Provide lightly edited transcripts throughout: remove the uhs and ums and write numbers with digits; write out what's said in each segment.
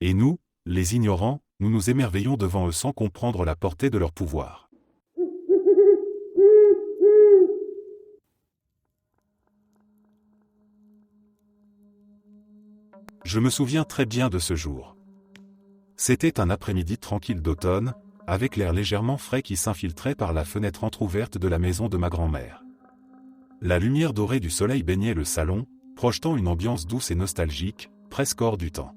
Et nous, les ignorants, nous nous émerveillons devant eux sans comprendre la portée de leur pouvoir. Je me souviens très bien de ce jour. C'était un après-midi tranquille d'automne, avec l'air légèrement frais qui s'infiltrait par la fenêtre entr'ouverte de la maison de ma grand-mère. La lumière dorée du soleil baignait le salon, projetant une ambiance douce et nostalgique, presque hors du temps.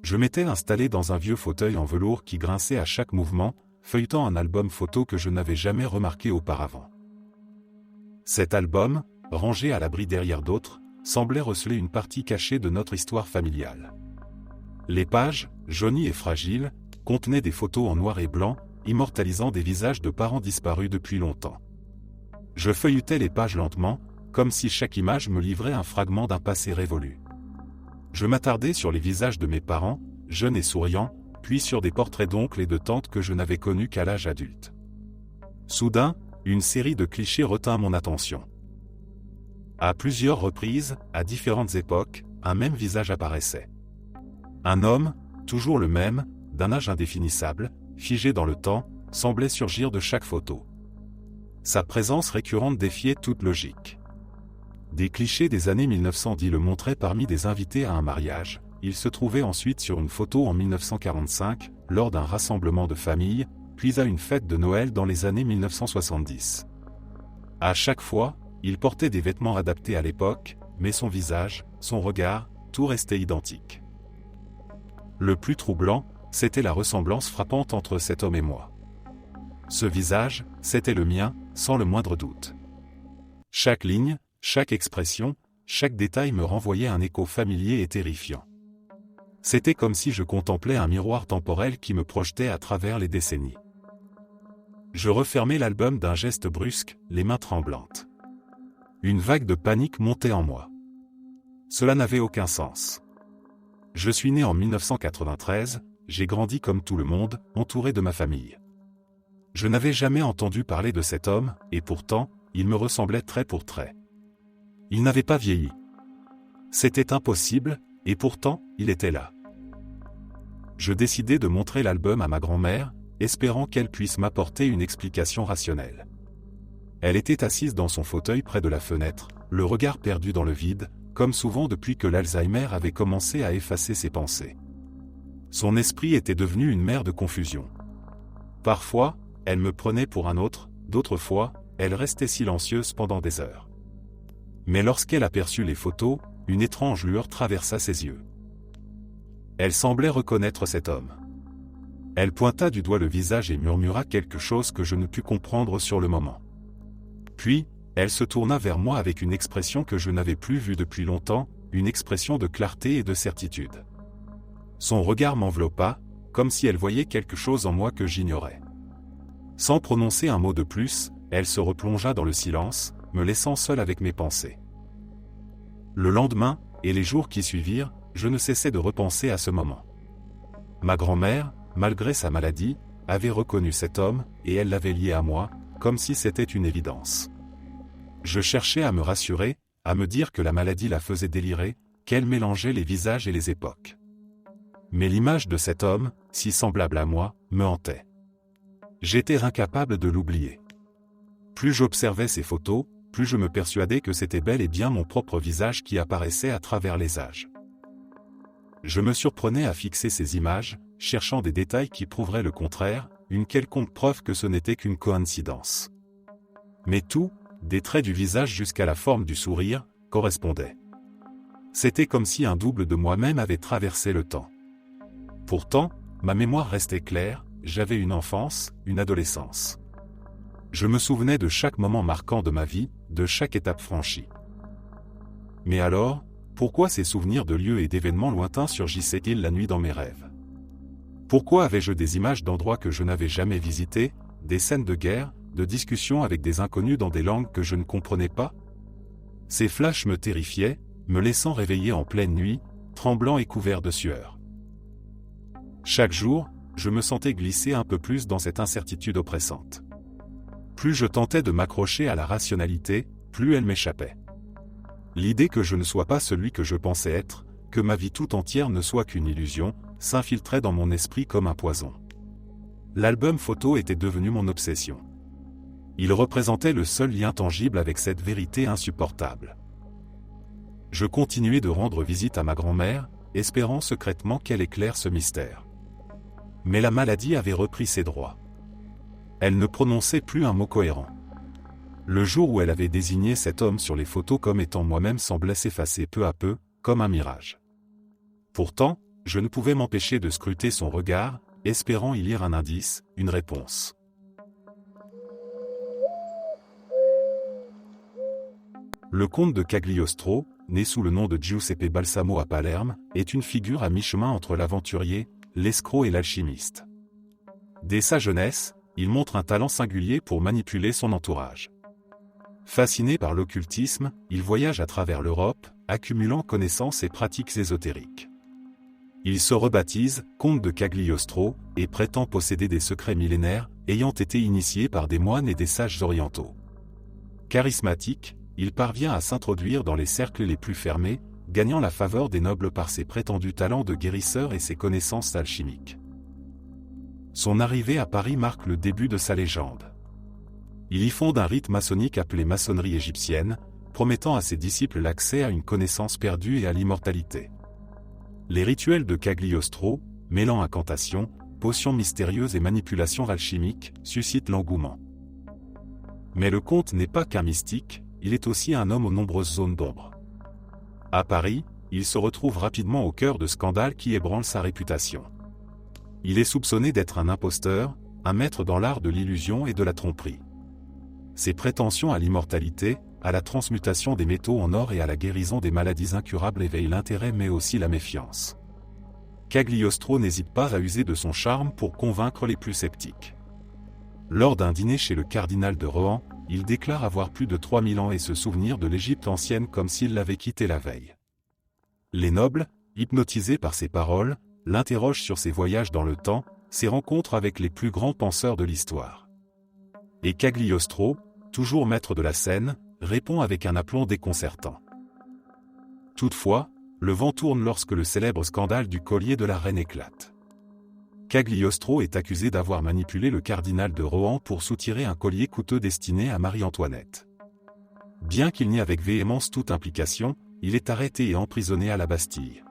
Je m'étais installé dans un vieux fauteuil en velours qui grinçait à chaque mouvement, feuilletant un album photo que je n'avais jamais remarqué auparavant. Cet album, rangé à l'abri derrière d'autres, semblait receler une partie cachée de notre histoire familiale. Les pages, jaunies et fragiles, contenaient des photos en noir et blanc, immortalisant des visages de parents disparus depuis longtemps. Je feuilletais les pages lentement, comme si chaque image me livrait un fragment d'un passé révolu. Je m'attardais sur les visages de mes parents, jeunes et souriants, puis sur des portraits d'oncles et de tantes que je n'avais connus qu'à l'âge adulte. Soudain, une série de clichés retint mon attention. À plusieurs reprises, à différentes époques, un même visage apparaissait. Un homme, toujours le même, d'un âge indéfinissable, figé dans le temps, semblait surgir de chaque photo. Sa présence récurrente défiait toute logique. Des clichés des années 1910 le montraient parmi des invités à un mariage. Il se trouvait ensuite sur une photo en 1945, lors d'un rassemblement de famille, puis à une fête de Noël dans les années 1970. À chaque fois, il portait des vêtements adaptés à l'époque, mais son visage, son regard, tout restait identique. Le plus troublant, c'était la ressemblance frappante entre cet homme et moi. Ce visage, c'était le mien, sans le moindre doute. Chaque ligne, chaque expression, chaque détail me renvoyait un écho familier et terrifiant. C'était comme si je contemplais un miroir temporel qui me projetait à travers les décennies. Je refermai l'album d'un geste brusque, les mains tremblantes. Une vague de panique montait en moi. Cela n'avait aucun sens. Je suis né en 1993, j'ai grandi comme tout le monde, entouré de ma famille. Je n'avais jamais entendu parler de cet homme, et pourtant, il me ressemblait trait pour trait. Il n'avait pas vieilli. C'était impossible, et pourtant, il était là. Je décidai de montrer l'album à ma grand-mère, espérant qu'elle puisse m'apporter une explication rationnelle. Elle était assise dans son fauteuil près de la fenêtre, le regard perdu dans le vide, comme souvent depuis que l'Alzheimer avait commencé à effacer ses pensées. Son esprit était devenu une mer de confusion. Parfois, elle me prenait pour un autre, d'autres fois, elle restait silencieuse pendant des heures. Mais lorsqu'elle aperçut les photos, une étrange lueur traversa ses yeux. Elle semblait reconnaître cet homme. Elle pointa du doigt le visage et murmura quelque chose que je ne pus comprendre sur le moment. Puis, elle se tourna vers moi avec une expression que je n'avais plus vue depuis longtemps, une expression de clarté et de certitude. Son regard m'enveloppa, comme si elle voyait quelque chose en moi que j'ignorais. Sans prononcer un mot de plus, elle se replongea dans le silence, me laissant seul avec mes pensées. Le lendemain, et les jours qui suivirent, je ne cessais de repenser à ce moment. Ma grand-mère, malgré sa maladie, avait reconnu cet homme, et elle l'avait lié à moi, comme si c'était une évidence. Je cherchais à me rassurer, à me dire que la maladie la faisait délirer, qu'elle mélangeait les visages et les époques. Mais l'image de cet homme, si semblable à moi, me hantait. J'étais incapable de l'oublier. Plus j'observais ces photos, plus je me persuadais que c'était bel et bien mon propre visage qui apparaissait à travers les âges. Je me surprenais à fixer ces images, cherchant des détails qui prouveraient le contraire, une quelconque preuve que ce n'était qu'une coïncidence. Mais tout, des traits du visage jusqu'à la forme du sourire, correspondait. C'était comme si un double de moi-même avait traversé le temps. Pourtant, ma mémoire restait claire, j'avais une enfance, une adolescence. Je me souvenais de chaque moment marquant de ma vie, de chaque étape franchie. Mais alors, pourquoi ces souvenirs de lieux et d'événements lointains surgissaient-ils la nuit dans mes rêves? Pourquoi avais-je des images d'endroits que je n'avais jamais visités, des scènes de guerre, de discussions avec des inconnus dans des langues que je ne comprenais pas? Ces flashs me terrifiaient, me laissant réveiller en pleine nuit, tremblant et couvert de sueur. Chaque jour, je me sentais glisser un peu plus dans cette incertitude oppressante. Plus je tentais de m'accrocher à la rationalité, plus elle m'échappait. L'idée que je ne sois pas celui que je pensais être, que ma vie tout entière ne soit qu'une illusion, s'infiltrait dans mon esprit comme un poison. L'album photo était devenu mon obsession. Il représentait le seul lien tangible avec cette vérité insupportable. Je continuais de rendre visite à ma grand-mère, espérant secrètement qu'elle éclaire ce mystère. Mais la maladie avait repris ses droits. Elle ne prononçait plus un mot cohérent. Le jour où elle avait désigné cet homme sur les photos comme étant moi-même semblait s'effacer peu à peu, comme un mirage. Pourtant, je ne pouvais m'empêcher de scruter son regard, espérant y lire un indice, une réponse. Le comte de Cagliostro, né sous le nom de Giuseppe Balsamo à Palerme, est une figure à mi-chemin entre l'aventurier, l'escroc et l'alchimiste. Dès sa jeunesse, il montre un talent singulier pour manipuler son entourage. Fasciné par l'occultisme, il voyage à travers l'Europe, accumulant connaissances et pratiques ésotériques. Il se rebaptise comte de Cagliostro et prétend posséder des secrets millénaires, ayant été initié par des moines et des sages orientaux. Charismatique, il parvient à s'introduire dans les cercles les plus fermés, gagnant la faveur des nobles par ses prétendus talents de guérisseur et ses connaissances alchimiques. Son arrivée à Paris marque le début de sa légende. Il y fonde un rite maçonnique appelé maçonnerie égyptienne, promettant à ses disciples l'accès à une connaissance perdue et à l'immortalité. Les rituels de Cagliostro, mêlant incantations, potions mystérieuses et manipulations alchimiques, suscitent l'engouement. Mais le comte n'est pas qu'un mystique, il est aussi un homme aux nombreuses zones d'ombre. À Paris, il se retrouve rapidement au cœur de scandales qui ébranlent sa réputation. Il est soupçonné d'être un imposteur, un maître dans l'art de l'illusion et de la tromperie. Ses prétentions à l'immortalité, à la transmutation des métaux en or et à la guérison des maladies incurables éveillent l'intérêt mais aussi la méfiance. Cagliostro n'hésite pas à user de son charme pour convaincre les plus sceptiques. Lors d'un dîner chez le cardinal de Rohan, il déclare avoir plus de 3000 ans et se souvenir de l'Égypte ancienne comme s'il l'avait quittée la veille. Les nobles, hypnotisés par ses paroles, l'interrogent sur ses voyages dans le temps, ses rencontres avec les plus grands penseurs de l'histoire. Et Cagliostro, toujours maître de la scène, répond avec un aplomb déconcertant. Toutefois, le vent tourne lorsque le célèbre scandale du collier de la reine éclate. Cagliostro est accusé d'avoir manipulé le cardinal de Rohan pour soutirer un collier coûteux destiné à Marie-Antoinette. Bien qu'il nie avec véhémence toute implication, il est arrêté et emprisonné à la Bastille.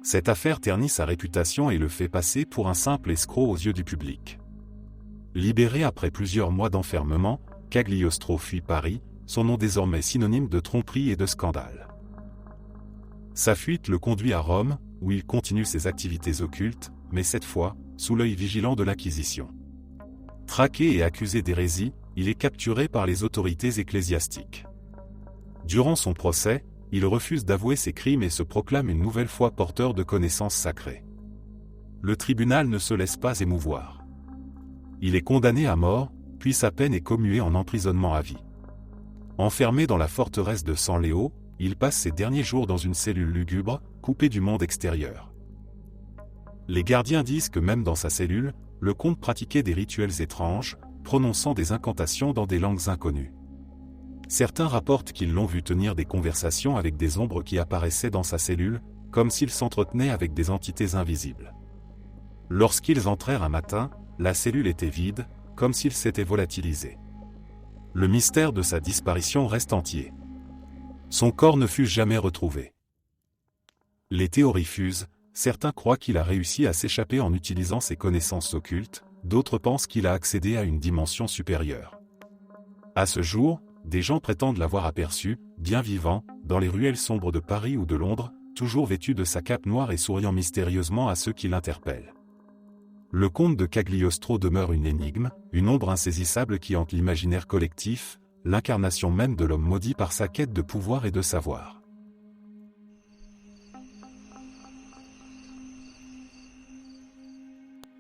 Cette affaire ternit sa réputation et le fait passer pour un simple escroc aux yeux du public. Libéré après plusieurs mois d'enfermement, Cagliostro fuit Paris, son nom désormais synonyme de tromperie et de scandale. Sa fuite le conduit à Rome, où il continue ses activités occultes, mais cette fois, sous l'œil vigilant de l'Inquisition. Traqué et accusé d'hérésie, il est capturé par les autorités ecclésiastiques. Durant son procès, il refuse d'avouer ses crimes et se proclame une nouvelle fois porteur de connaissances sacrées. Le tribunal ne se laisse pas émouvoir. Il est condamné à mort, puis sa peine est commuée en emprisonnement à vie. Enfermé dans la forteresse de San Leo, il passe ses derniers jours dans une cellule lugubre, coupé du monde extérieur. Les gardiens disent que même dans sa cellule, le comte pratiquait des rituels étranges, prononçant des incantations dans des langues inconnues. Certains rapportent qu'ils l'ont vu tenir des conversations avec des ombres qui apparaissaient dans sa cellule, comme s'il s'entretenait avec des entités invisibles. Lorsqu'ils entrèrent un matin, la cellule était vide, comme s'il s'était volatilisé. Le mystère de sa disparition reste entier. Son corps ne fut jamais retrouvé. Les théories fusent, certains croient qu'il a réussi à s'échapper en utilisant ses connaissances occultes, d'autres pensent qu'il a accédé à une dimension supérieure. À ce jour, des gens prétendent l'avoir aperçu, bien vivant, dans les ruelles sombres de Paris ou de Londres, toujours vêtu de sa cape noire et souriant mystérieusement à ceux qui l'interpellent. Le comte de Cagliostro demeure une énigme, une ombre insaisissable qui hante l'imaginaire collectif, l'incarnation même de l'homme maudit par sa quête de pouvoir et de savoir.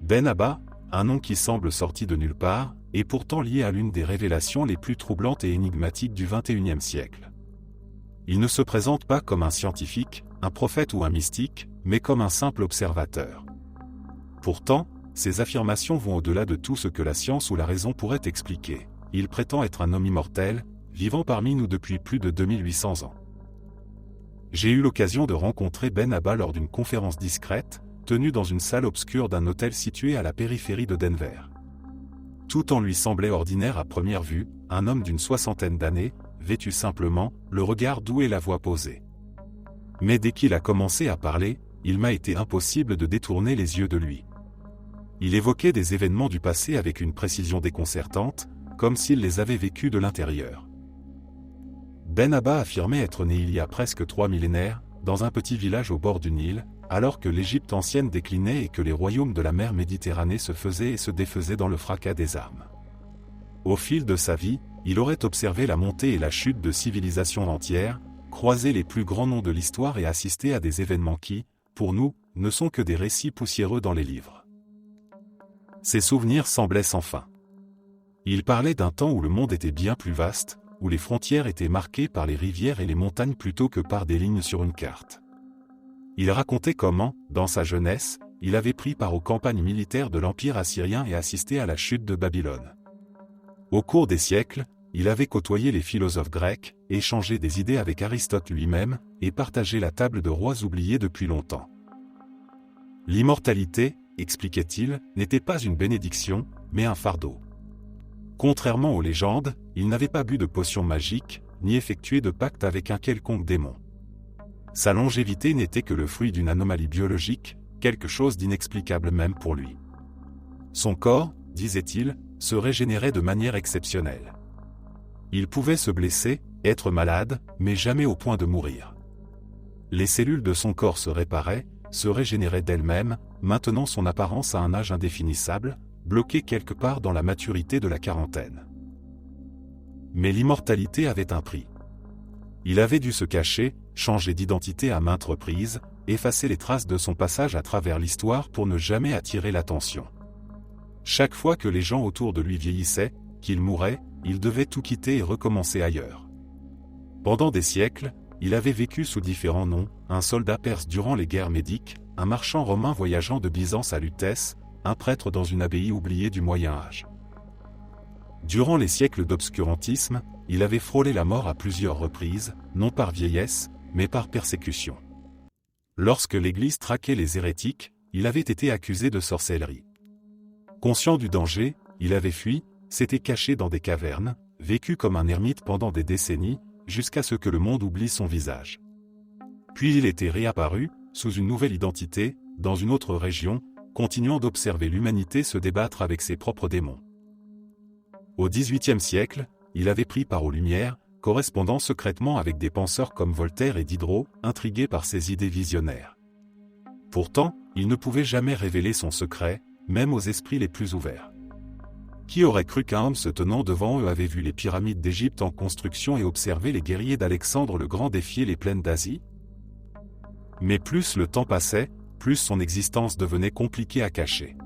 Ben Abba, un nom qui semble sorti de nulle part, est pourtant lié à l'une des révélations les plus troublantes et énigmatiques du XXIe siècle. Il ne se présente pas comme un scientifique, un prophète ou un mystique, mais comme un simple observateur. Pourtant, ses affirmations vont au-delà de tout ce que la science ou la raison pourrait expliquer. Il prétend être un homme immortel, vivant parmi nous depuis plus de 2800 ans. J'ai eu l'occasion de rencontrer Ben Abba lors d'une conférence discrète, tenu dans une salle obscure d'un hôtel situé à la périphérie de Denver. Tout en lui semblait ordinaire à première vue, un homme d'une soixantaine d'années, vêtu simplement, le regard doux et la voix posée. Mais dès qu'il a commencé à parler, il m'a été impossible de détourner les yeux de lui. Il évoquait des événements du passé avec une précision déconcertante, comme s'il les avait vécus de l'intérieur. Ben Abba affirmait être né il y a presque 3 millénaires, dans un petit village au bord du Nil, alors que l'Égypte ancienne déclinait et que les royaumes de la mer Méditerranée se faisaient et se défaisaient dans le fracas des armes. Au fil de sa vie, il aurait observé la montée et la chute de civilisations entières, croisé les plus grands noms de l'histoire et assisté à des événements qui, pour nous, ne sont que des récits poussiéreux dans les livres. Ses souvenirs semblaient sans fin. Il parlait d'un temps où le monde était bien plus vaste, où les frontières étaient marquées par les rivières et les montagnes plutôt que par des lignes sur une carte. Il racontait comment, dans sa jeunesse, il avait pris part aux campagnes militaires de l'Empire assyrien et assisté à la chute de Babylone. Au cours des siècles, il avait côtoyé les philosophes grecs, échangé des idées avec Aristote lui-même, et partagé la table de rois oubliés depuis longtemps. L'immortalité, expliquait-il, n'était pas une bénédiction, mais un fardeau. Contrairement aux légendes, il n'avait pas bu de potions magiques, ni effectué de pacte avec un quelconque démon. Sa longévité n'était que le fruit d'une anomalie biologique, quelque chose d'inexplicable même pour lui. Son corps, disait-il, se régénérait de manière exceptionnelle. Il pouvait se blesser, être malade, mais jamais au point de mourir. Les cellules de son corps se réparaient, se régénéraient d'elles-mêmes, maintenant son apparence à un âge indéfinissable, bloqué quelque part dans la maturité de la quarantaine. Mais l'immortalité avait un prix. Il avait dû se cacher, changer d'identité à maintes reprises, effacer les traces de son passage à travers l'histoire pour ne jamais attirer l'attention. Chaque fois que les gens autour de lui vieillissaient, qu'il mourait, il devait tout quitter et recommencer ailleurs. Pendant des siècles, il avait vécu sous différents noms, un soldat perse durant les guerres médiques, un marchand romain voyageant de Byzance à Lutèce, un prêtre dans une abbaye oubliée du Moyen-Âge. Durant les siècles d'obscurantisme, il avait frôlé la mort à plusieurs reprises, non par vieillesse, mais par persécution. Lorsque l'Église traquait les hérétiques, il avait été accusé de sorcellerie. Conscient du danger, il avait fui, s'était caché dans des cavernes, vécu comme un ermite pendant des décennies, jusqu'à ce que le monde oublie son visage. Puis il était réapparu, sous une nouvelle identité, dans une autre région, continuant d'observer l'humanité se débattre avec ses propres démons. Au XVIIIe siècle, il avait pris part aux Lumières, correspondant secrètement avec des penseurs comme Voltaire et Diderot, intrigués par ses idées visionnaires. Pourtant, il ne pouvait jamais révéler son secret, même aux esprits les plus ouverts. Qui aurait cru qu'un homme se tenant devant eux avait vu les pyramides d'Égypte en construction et observé les guerriers d'Alexandre le Grand défier les plaines d'Asie? Mais plus le temps passait, plus son existence devenait compliquée à cacher.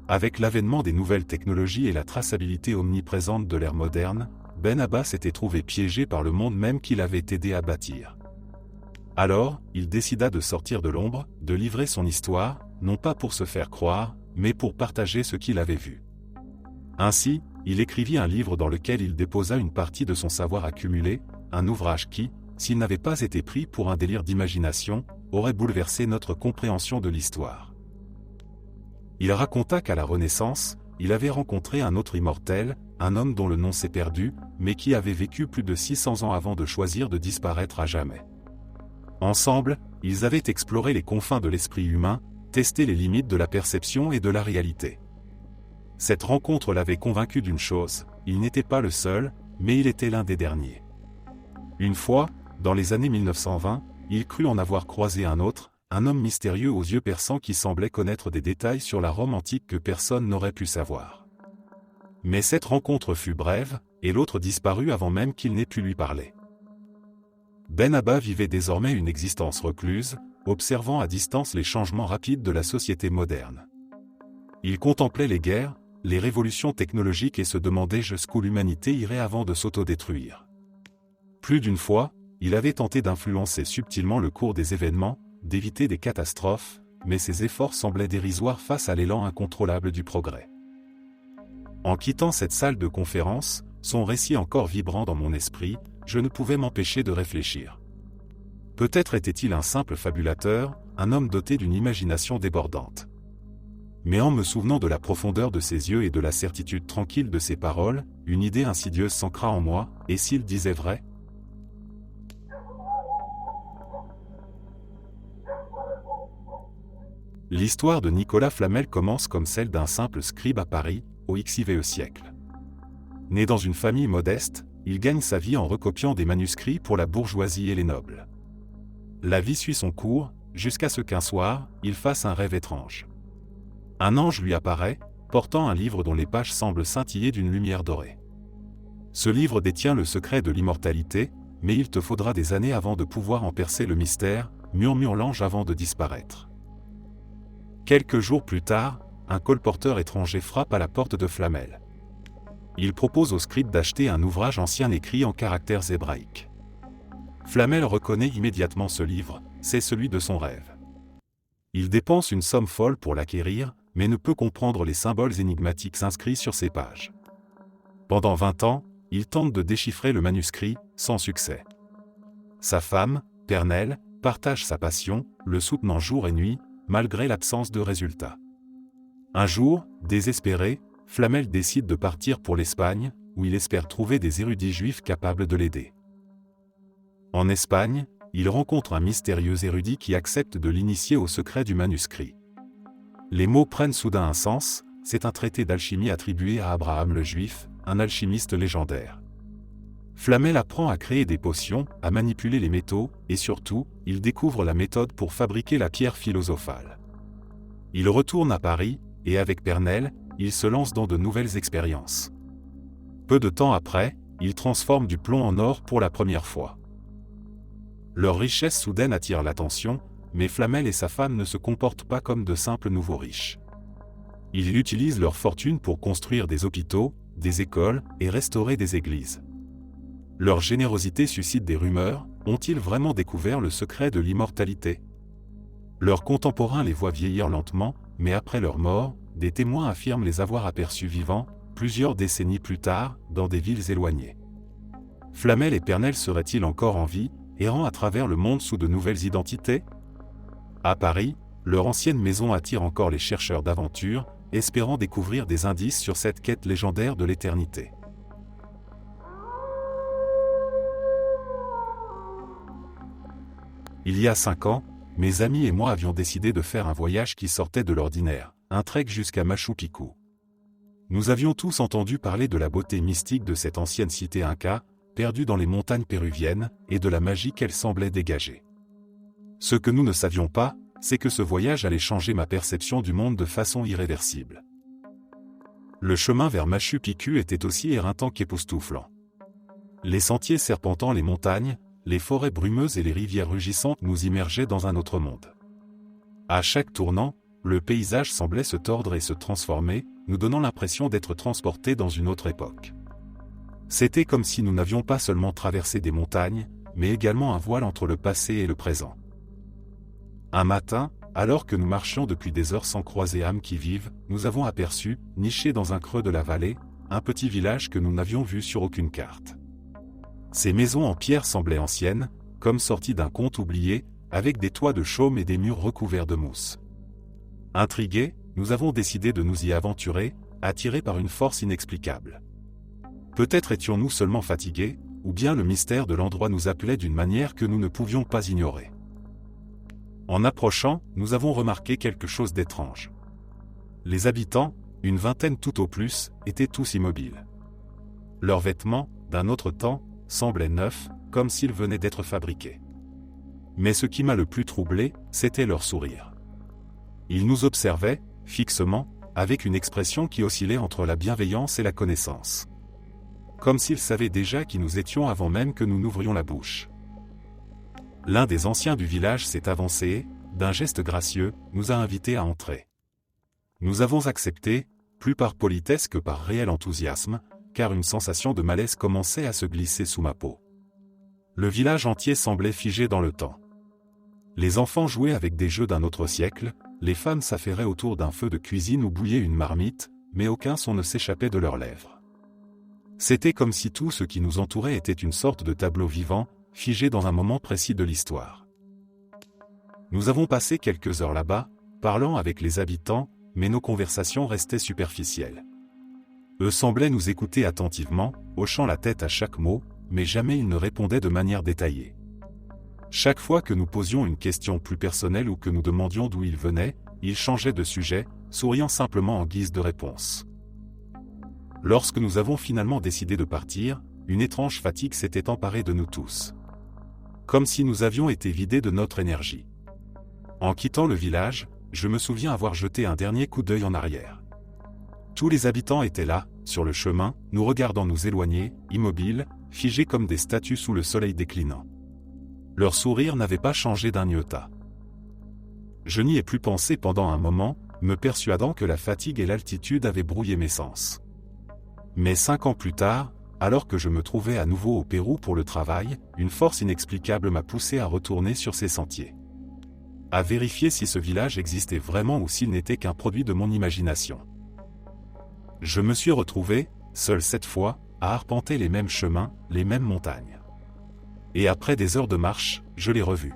Avec l'avènement des nouvelles technologies et la traçabilité omniprésente de l'ère moderne, Ben Abba s'était trouvé piégé par le monde même qu'il avait aidé à bâtir. Alors, il décida de sortir de l'ombre, de livrer son histoire, non pas pour se faire croire, mais pour partager ce qu'il avait vu. Ainsi, il écrivit un livre dans lequel il déposa une partie de son savoir accumulé, un ouvrage qui, s'il n'avait pas été pris pour un délire d'imagination, aurait bouleversé notre compréhension de l'histoire. Il raconta qu'à la Renaissance, il avait rencontré un autre immortel, un homme dont le nom s'est perdu, mais qui avait vécu plus de 600 ans avant de choisir de disparaître à jamais. Ensemble, ils avaient exploré les confins de l'esprit humain, testé les limites de la perception et de la réalité. Cette rencontre l'avait convaincu d'une chose, il n'était pas le seul, mais il était l'un des derniers. Une fois, dans les années 1920, il crut en avoir croisé un autre, un homme mystérieux aux yeux perçants qui semblait connaître des détails sur la Rome antique que personne n'aurait pu savoir. Mais cette rencontre fut brève, et l'autre disparut avant même qu'il n'ait pu lui parler. Ben Abba vivait désormais une existence recluse, observant à distance les changements rapides de la société moderne. Il contemplait les guerres, les révolutions technologiques et se demandait jusqu'où l'humanité irait avant de s'autodétruire. Plus d'une fois, il avait tenté d'influencer subtilement le cours des événements, d'éviter des catastrophes, mais ses efforts semblaient dérisoires face à l'élan incontrôlable du progrès. En quittant cette salle de conférence, son récit encore vibrant dans mon esprit, je ne pouvais m'empêcher de réfléchir. Peut-être était-il un simple fabulateur, un homme doté d'une imagination débordante. Mais en me souvenant de la profondeur de ses yeux et de la certitude tranquille de ses paroles, une idée insidieuse s'ancra en moi, et s'il disait vrai ? L'histoire de Nicolas Flamel commence comme celle d'un simple scribe à Paris, au XIVe siècle. Né dans une famille modeste, il gagne sa vie en recopiant des manuscrits pour la bourgeoisie et les nobles. La vie suit son cours, jusqu'à ce qu'un soir, il fasse un rêve étrange. Un ange lui apparaît, portant un livre dont les pages semblent scintiller d'une lumière dorée. Ce livre détient le secret de l'immortalité, mais il te faudra des années avant de pouvoir en percer le mystère, murmure l'ange avant de disparaître. Quelques jours plus tard, un colporteur étranger frappe à la porte de Flamel. Il propose au scribe d'acheter un ouvrage ancien écrit en caractères hébraïques. Flamel reconnaît immédiatement ce livre, c'est celui de son rêve. Il dépense une somme folle pour l'acquérir, mais ne peut comprendre les symboles énigmatiques inscrits sur ces pages. Pendant 20 ans, il tente de déchiffrer le manuscrit, sans succès. Sa femme, Pernelle, partage sa passion, le soutenant jour et nuit, malgré l'absence de résultats. Un jour, désespéré, Flamel décide de partir pour l'Espagne, où il espère trouver des érudits juifs capables de l'aider. En Espagne, il rencontre un mystérieux érudit qui accepte de l'initier au secret du manuscrit. Les mots prennent soudain un sens, c'est un traité d'alchimie attribué à Abraham le Juif, un alchimiste légendaire. Flamel apprend à créer des potions, à manipuler les métaux, et surtout, il découvre la méthode pour fabriquer la pierre philosophale. Il retourne à Paris, et avec Pernelle, il se lance dans de nouvelles expériences. Peu de temps après, il transforme du plomb en or pour la première fois. Leur richesse soudaine attire l'attention, mais Flamel et sa femme ne se comportent pas comme de simples nouveaux riches. Ils utilisent leur fortune pour construire des hôpitaux, des écoles et restaurer des églises. Leur générosité suscite des rumeurs, ont-ils vraiment découvert le secret de l'immortalité ? Leurs contemporains les voient vieillir lentement, mais après leur mort, des témoins affirment les avoir aperçus vivants, plusieurs décennies plus tard, dans des villes éloignées. Flamel et Pernelle seraient-ils encore en vie, errant à travers le monde sous de nouvelles identités ? À Paris, leur ancienne maison attire encore les chercheurs d'aventure, espérant découvrir des indices sur cette quête légendaire de l'éternité. Il y a 5 ans, mes amis et moi avions décidé de faire un voyage qui sortait de l'ordinaire, un trek jusqu'à Machu Picchu. Nous avions tous entendu parler de la beauté mystique de cette ancienne cité inca, perdue dans les montagnes péruviennes, et de la magie qu'elle semblait dégager. Ce que nous ne savions pas, c'est que ce voyage allait changer ma perception du monde de façon irréversible. Le chemin vers Machu Picchu était aussi éreintant qu'époustouflant. Les sentiers serpentant les montagnes, les forêts brumeuses et les rivières rugissantes nous immergeaient dans un autre monde. À chaque tournant, le paysage semblait se tordre et se transformer, nous donnant l'impression d'être transportés dans une autre époque. C'était comme si nous n'avions pas seulement traversé des montagnes, mais également un voile entre le passé et le présent. Un matin, alors que nous marchions depuis des heures sans croiser âme qui vive, nous avons aperçu, niché dans un creux de la vallée, un petit village que nous n'avions vu sur aucune carte. Ces maisons en pierre semblaient anciennes, comme sorties d'un conte oublié, avec des toits de chaume et des murs recouverts de mousse. Intrigués, nous avons décidé de nous y aventurer, attirés par une force inexplicable. Peut-être étions-nous seulement fatigués, ou bien le mystère de l'endroit nous appelait d'une manière que nous ne pouvions pas ignorer. En approchant, nous avons remarqué quelque chose d'étrange. Les habitants, une vingtaine tout au plus, étaient tous immobiles. Leurs vêtements, d'un autre temps, semblaient neufs, comme s'ils venaient d'être fabriqués. Mais ce qui m'a le plus troublé, c'était leur sourire. Ils nous observaient, fixement, avec une expression qui oscillait entre la bienveillance et la connaissance. Comme s'ils savaient déjà qui nous étions avant même que nous n'ouvrions la bouche. L'un des anciens du village s'est avancé et, d'un geste gracieux, nous a invités à entrer. Nous avons accepté, plus par politesse que par réel enthousiasme, car une sensation de malaise commençait à se glisser sous ma peau. Le village entier semblait figé dans le temps. Les enfants jouaient avec des jeux d'un autre siècle, les femmes s'affairaient autour d'un feu de cuisine où bouillait une marmite, mais aucun son ne s'échappait de leurs lèvres. C'était comme si tout ce qui nous entourait était une sorte de tableau vivant, figé dans un moment précis de l'histoire. Nous avons passé quelques heures là-bas, parlant avec les habitants, mais nos conversations restaient superficielles. Eux semblaient nous écouter attentivement, hochant la tête à chaque mot, mais jamais ils ne répondaient de manière détaillée. Chaque fois que nous posions une question plus personnelle ou que nous demandions d'où ils venaient, ils changeaient de sujet, souriant simplement en guise de réponse. Lorsque nous avons finalement décidé de partir, une étrange fatigue s'était emparée de nous tous. Comme si nous avions été vidés de notre énergie. En quittant le village, je me souviens avoir jeté un dernier coup d'œil en arrière. Tous les habitants étaient là, sur le chemin, nous regardant nous éloigner, immobiles, figés comme des statues sous le soleil déclinant. Leur sourire n'avait pas changé d'un iota. Je n'y ai plus pensé pendant un moment, me persuadant que la fatigue et l'altitude avaient brouillé mes sens. Mais 5 ans plus tard, alors que je me trouvais à nouveau au Pérou pour le travail, une force inexplicable m'a poussé à retourner sur ces sentiers. À vérifier si ce village existait vraiment ou s'il n'était qu'un produit de mon imagination. Je me suis retrouvé, seul cette fois, à arpenter les mêmes chemins, les mêmes montagnes. Et après des heures de marche, je l'ai revu.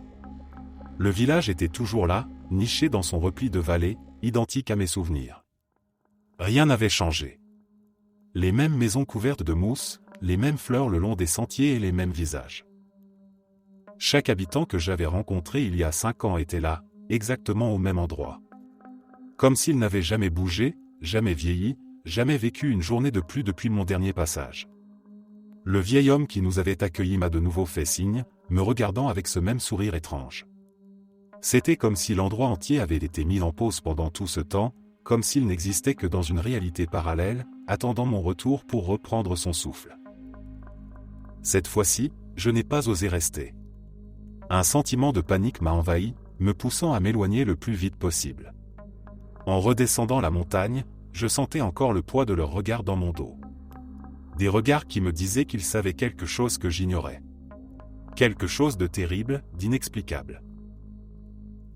Le village était toujours là, niché dans son repli de vallée, identique à mes souvenirs. Rien n'avait changé. Les mêmes maisons couvertes de mousse, les mêmes fleurs le long des sentiers et les mêmes visages. Chaque habitant que j'avais rencontré il y a 5 ans était là, exactement au même endroit. Comme s'il n'avait jamais bougé, jamais vieilli, jamais vécu une journée de plus depuis mon dernier passage. Le vieil homme qui nous avait accueillis m'a de nouveau fait signe, me regardant avec ce même sourire étrange. C'était comme si l'endroit entier avait été mis en pause pendant tout ce temps, comme s'il n'existait que dans une réalité parallèle, attendant mon retour pour reprendre son souffle. Cette fois-ci, je n'ai pas osé rester. Un sentiment de panique m'a envahi, me poussant à m'éloigner le plus vite possible. En redescendant la montagne, je sentais encore le poids de leurs regards dans mon dos. Des regards qui me disaient qu'ils savaient quelque chose que j'ignorais. Quelque chose de terrible, d'inexplicable.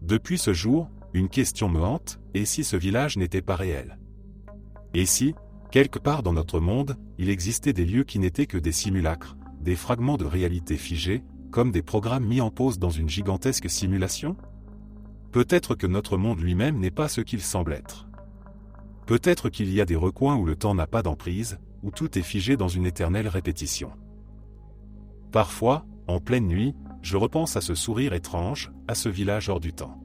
Depuis ce jour, une question me hante, et si ce village n'était pas réel? Et si, quelque part dans notre monde, il existait des lieux qui n'étaient que des simulacres, des fragments de réalité figés, comme des programmes mis en pause dans une gigantesque simulation? Peut-être que notre monde lui-même n'est pas ce qu'il semble être. Peut-être qu'il y a des recoins où le temps n'a pas d'emprise, où tout est figé dans une éternelle répétition. Parfois, en pleine nuit, je repense à ce sourire étrange, à ce village hors du temps.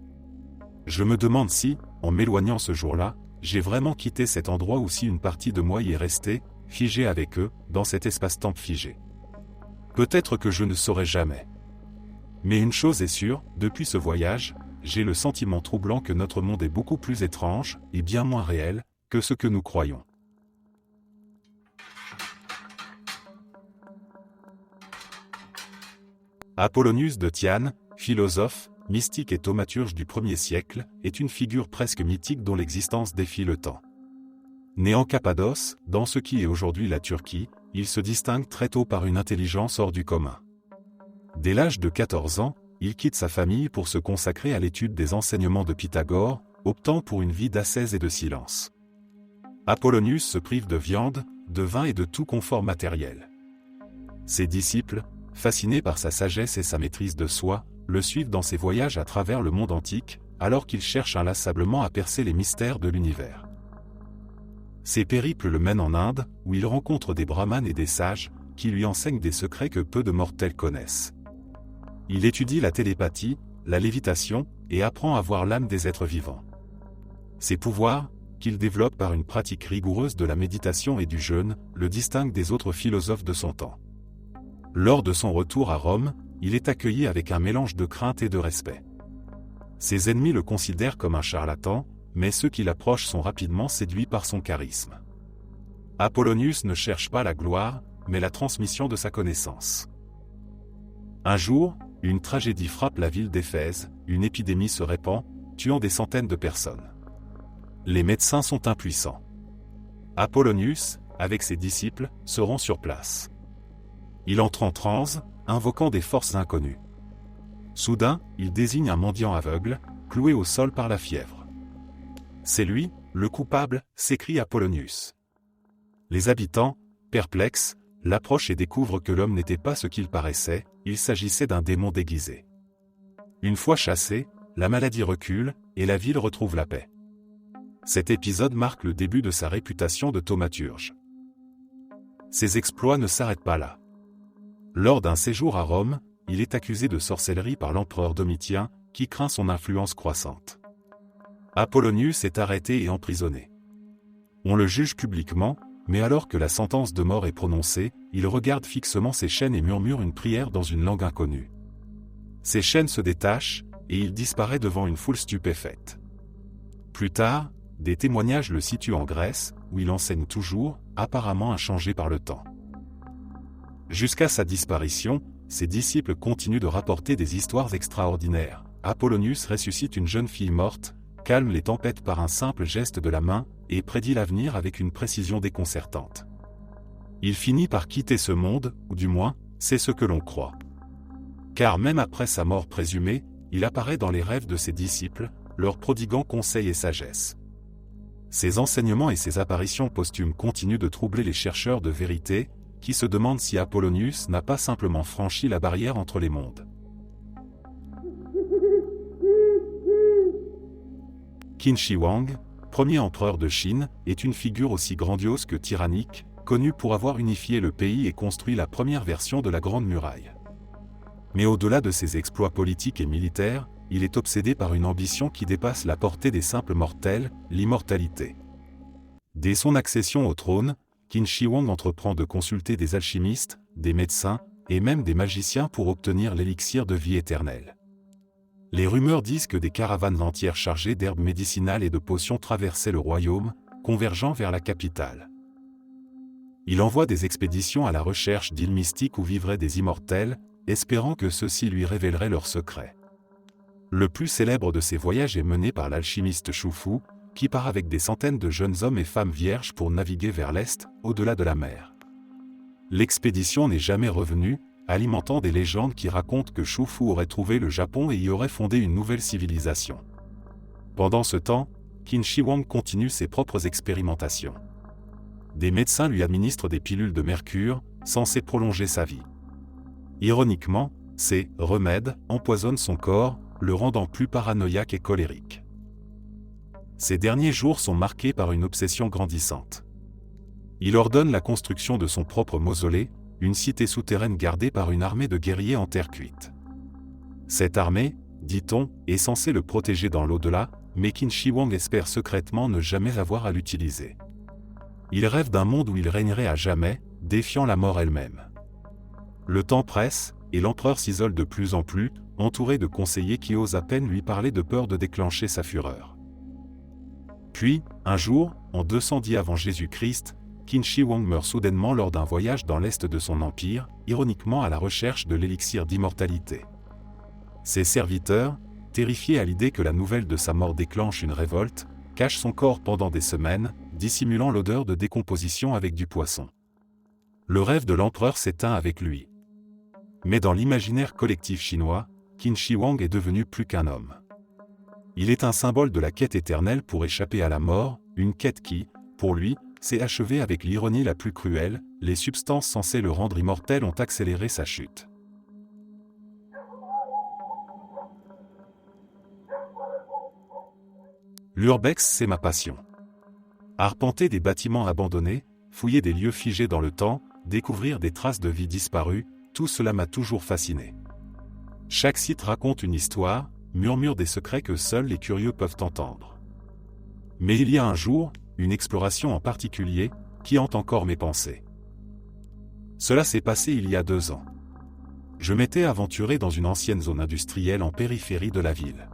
Je me demande si, en m'éloignant ce jour-là, j'ai vraiment quitté cet endroit ou si une partie de moi y est restée, figée avec eux, dans cet espace-temps figé. Peut-être que je ne saurai jamais. Mais une chose est sûre, depuis ce voyage, j'ai le sentiment troublant que notre monde est beaucoup plus étrange, et bien moins réel, que ce que nous croyons. Apollonius de Tyane, philosophe, mystique et thaumaturge du 1er siècle, est une figure presque mythique dont l'existence défie le temps. Né en Cappadoce, dans ce qui est aujourd'hui la Turquie, il se distingue très tôt par une intelligence hors du commun. Dès l'âge de 14 ans, il quitte sa famille pour se consacrer à l'étude des enseignements de Pythagore, optant pour une vie d'ascèse et de silence. Apollonius se prive de viande, de vin et de tout confort matériel. Ses disciples, fascinés par sa sagesse et sa maîtrise de soi, le suivent dans ses voyages à travers le monde antique, alors qu'il cherche inlassablement à percer les mystères de l'univers. Ses périples le mènent en Inde, où il rencontre des brahmanes et des sages, qui lui enseignent des secrets que peu de mortels connaissent. Il étudie la télépathie, la lévitation, et apprend à voir l'âme des êtres vivants. Ces pouvoirs, qu'il développe par une pratique rigoureuse de la méditation et du jeûne, le distinguent des autres philosophes de son temps. Lors de son retour à Rome, il est accueilli avec un mélange de crainte et de respect. Ses ennemis le considèrent comme un charlatan, mais ceux qui l'approchent sont rapidement séduits par son charisme. Apollonius ne cherche pas la gloire, mais la transmission de sa connaissance. Un jour, une tragédie frappe la ville d'Éphèse, une épidémie se répand, tuant des centaines de personnes. Les médecins sont impuissants. Apollonius, avec ses disciples, se rend sur place. Il entre en transe, invoquant des forces inconnues. Soudain, il désigne un mendiant aveugle, cloué au sol par la fièvre. « C'est lui, le coupable !» s'écrie Apollonius. Les habitants, perplexes, l'approchent et découvrent que l'homme n'était pas ce qu'il paraissait, il s'agissait d'un démon déguisé. Une fois chassé, la maladie recule, et la ville retrouve la paix. Cet épisode marque le début de sa réputation de thaumaturge. Ses exploits ne s'arrêtent pas là. Lors d'un séjour à Rome, il est accusé de sorcellerie par l'empereur Domitien, qui craint son influence croissante. Apollonius est arrêté et emprisonné. On le juge publiquement, mais alors que la sentence de mort est prononcée, il regarde fixement ses chaînes et murmure une prière dans une langue inconnue. Ses chaînes se détachent, et il disparaît devant une foule stupéfaite. Plus tard, des témoignages le situent en Grèce, où il enseigne toujours, apparemment inchangé par le temps. Jusqu'à sa disparition, ses disciples continuent de rapporter des histoires extraordinaires. Apollonius ressuscite une jeune fille morte, calme les tempêtes par un simple geste de la main, et prédit l'avenir avec une précision déconcertante. Il finit par quitter ce monde, ou du moins, c'est ce que l'on croit. Car même après sa mort présumée, il apparaît dans les rêves de ses disciples, leur prodiguant conseils et sagesse. Ses enseignements et ses apparitions posthumes continuent de troubler les chercheurs de vérité, qui se demandent si Apollonius n'a pas simplement franchi la barrière entre les mondes. Qin Shi Huang, premier empereur de Chine, est une figure aussi grandiose que tyrannique, connu pour avoir unifié le pays et construit la première version de la Grande Muraille. Mais au-delà de ses exploits politiques et militaires, il est obsédé par une ambition qui dépasse la portée des simples mortels, l'immortalité. Dès son accession au trône, Qin Shi Huang entreprend de consulter des alchimistes, des médecins, et même des magiciens pour obtenir l'élixir de vie éternelle. Les rumeurs disent que des caravanes entières chargées d'herbes médicinales et de potions traversaient le royaume, convergeant vers la capitale. Il envoie des expéditions à la recherche d'îles mystiques où vivraient des immortels, espérant que ceux-ci lui révéleraient leurs secrets. Le plus célèbre de ces voyages est mené par l'alchimiste Shu Fu, qui part avec des centaines de jeunes hommes et femmes vierges pour naviguer vers l'est, au-delà de la mer. L'expédition n'est jamais revenue, alimentant des légendes qui racontent que Shu Fu aurait trouvé le Japon et y aurait fondé une nouvelle civilisation. Pendant ce temps, Qin Shi Huang continue ses propres expérimentations. Des médecins lui administrent des pilules de mercure, censées prolonger sa vie. Ironiquement, ces remèdes empoisonnent son corps, le rendant plus paranoïaque et colérique. Ces derniers jours sont marqués par une obsession grandissante. Il ordonne la construction de son propre mausolée, une cité souterraine gardée par une armée de guerriers en terre cuite. Cette armée, dit-on, est censée le protéger dans l'au-delà, mais Qin Shi Huang espère secrètement ne jamais avoir à l'utiliser. Il rêve d'un monde où il régnerait à jamais, défiant la mort elle-même. Le temps presse, et l'empereur s'isole de plus en plus, entouré de conseillers qui osent à peine lui parler de peur de déclencher sa fureur. Puis, un jour, en 210 avant Jésus-Christ, Qin Shi Huang meurt soudainement lors d'un voyage dans l'est de son empire, ironiquement à la recherche de l'élixir d'immortalité. Ses serviteurs, terrifiés à l'idée que la nouvelle de sa mort déclenche une révolte, cachent son corps pendant des semaines, dissimulant l'odeur de décomposition avec du poisson. Le rêve de l'empereur s'éteint avec lui. Mais dans l'imaginaire collectif chinois, Qin Shi Huang est devenu plus qu'un homme. Il est un symbole de la quête éternelle pour échapper à la mort, une quête qui, pour lui, s'est achevée avec l'ironie la plus cruelle, les substances censées le rendre immortel ont accéléré sa chute. L'urbex, c'est ma passion. Arpenter des bâtiments abandonnés, fouiller des lieux figés dans le temps, découvrir des traces de vie disparues, tout cela m'a toujours fasciné. Chaque site raconte une histoire, murmure des secrets que seuls les curieux peuvent entendre. Mais il y a un jour, une exploration en particulier, qui hante encore mes pensées. Cela s'est passé il y a 2 ans. Je m'étais aventuré dans une ancienne zone industrielle en périphérie de la ville.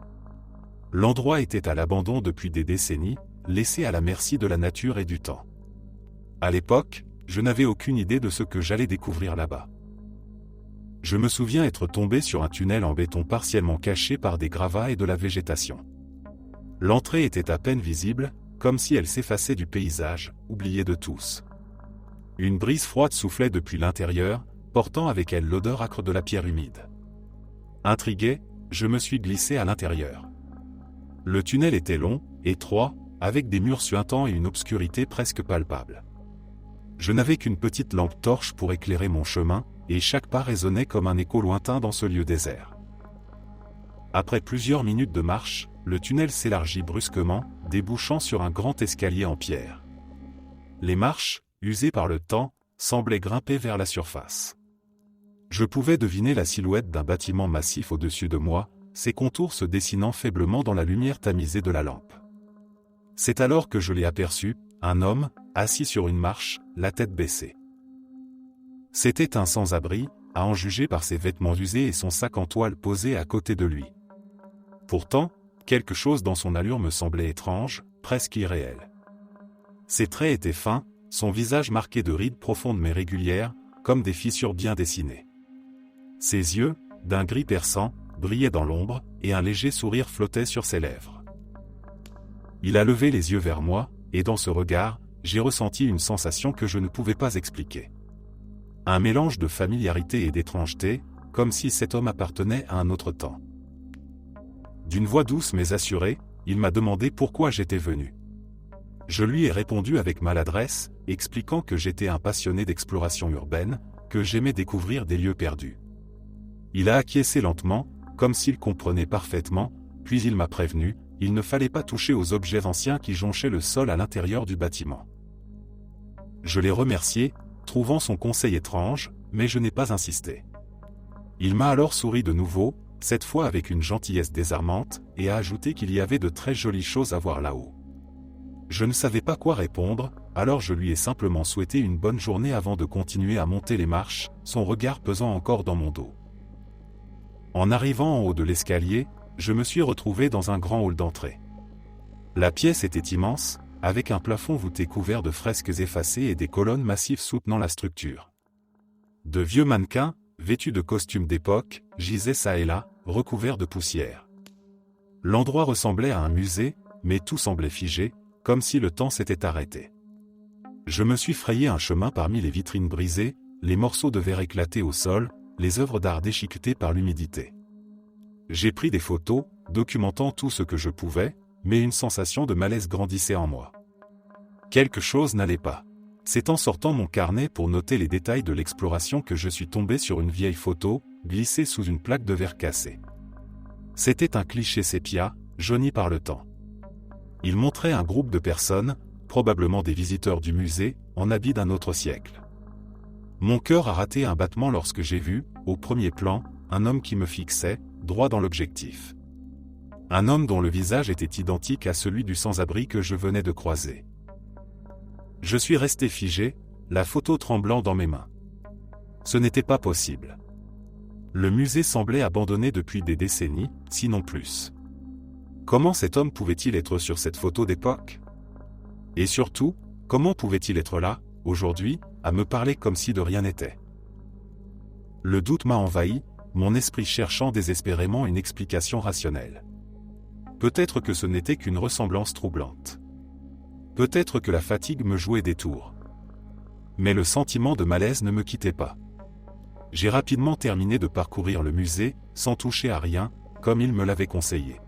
L'endroit était à l'abandon depuis des décennies, laissé à la merci de la nature et du temps. À l'époque, je n'avais aucune idée de ce que j'allais découvrir là-bas. Je me souviens être tombé sur un tunnel en béton partiellement caché par des gravats et de la végétation. L'entrée était à peine visible, comme si elle s'effaçait du paysage, oubliée de tous. Une brise froide soufflait depuis l'intérieur, portant avec elle l'odeur âcre de la pierre humide. Intrigué, je me suis glissé à l'intérieur. Le tunnel était long, étroit, avec des murs suintants et une obscurité presque palpable. Je n'avais qu'une petite lampe torche pour éclairer mon chemin, et chaque pas résonnait comme un écho lointain dans ce lieu désert. Après plusieurs minutes de marche, le tunnel s'élargit brusquement, débouchant sur un grand escalier en pierre. Les marches, usées par le temps, semblaient grimper vers la surface. Je pouvais deviner la silhouette d'un bâtiment massif au-dessus de moi, ses contours se dessinant faiblement dans la lumière tamisée de la lampe. C'est alors que je l'ai aperçu, un homme, assis sur une marche, la tête baissée. C'était un sans-abri, à en juger par ses vêtements usés et son sac en toile posé à côté de lui. Pourtant, quelque chose dans son allure me semblait étrange, presque irréel. Ses traits étaient fins, son visage marqué de rides profondes mais régulières, comme des fissures bien dessinées. Ses yeux, d'un gris perçant, brillaient dans l'ombre, et un léger sourire flottait sur ses lèvres. Il a levé les yeux vers moi, et dans ce regard, j'ai ressenti une sensation que je ne pouvais pas expliquer. Un mélange de familiarité et d'étrangeté, comme si cet homme appartenait à un autre temps. D'une voix douce mais assurée, il m'a demandé pourquoi j'étais venu. Je lui ai répondu avec maladresse, expliquant que j'étais un passionné d'exploration urbaine, que j'aimais découvrir des lieux perdus. Il a acquiescé lentement, comme s'il comprenait parfaitement, puis il m'a prévenu, il ne fallait pas toucher aux objets anciens qui jonchaient le sol à l'intérieur du bâtiment. Je l'ai remercié, trouvant son conseil étrange, mais je n'ai pas insisté. Il m'a alors souri de nouveau, cette fois avec une gentillesse désarmante, et a ajouté qu'il y avait de très jolies choses à voir là-haut. Je ne savais pas quoi répondre, alors je lui ai simplement souhaité une bonne journée avant de continuer à monter les marches, son regard pesant encore dans mon dos. En arrivant en haut de l'escalier, je me suis retrouvé dans un grand hall d'entrée. La pièce était immense, avec un plafond voûté couvert de fresques effacées et des colonnes massives soutenant la structure. De vieux mannequins, vêtus de costumes d'époque, gisaient çà et là, recouverts de poussière. L'endroit ressemblait à un musée, mais tout semblait figé, comme si le temps s'était arrêté. Je me suis frayé un chemin parmi les vitrines brisées, les morceaux de verre éclatés au sol, les œuvres d'art déchiquetées par l'humidité. J'ai pris des photos, documentant tout ce que je pouvais, mais une sensation de malaise grandissait en moi. Quelque chose n'allait pas. C'est en sortant mon carnet pour noter les détails de l'exploration que je suis tombé sur une vieille photo, glissée sous une plaque de verre cassé. C'était un cliché sépia, jauni par le temps. Il montrait un groupe de personnes, probablement des visiteurs du musée, en habits d'un autre siècle. Mon cœur a raté un battement lorsque j'ai vu, au premier plan, un homme qui me fixait, droit dans l'objectif. Un homme dont le visage était identique à celui du sans-abri que je venais de croiser. Je suis resté figé, la photo tremblant dans mes mains. Ce n'était pas possible. Le musée semblait abandonné depuis des décennies, sinon plus. Comment cet homme pouvait-il être sur cette photo d'époque? Et surtout, comment pouvait-il être là, aujourd'hui, à me parler comme si de rien n'était? Le doute m'a envahi, mon esprit cherchant désespérément une explication rationnelle. Peut-être que ce n'était qu'une ressemblance troublante. Peut-être que la fatigue me jouait des tours. Mais le sentiment de malaise ne me quittait pas. J'ai rapidement terminé de parcourir le musée, sans toucher à rien, comme il me l'avait conseillé.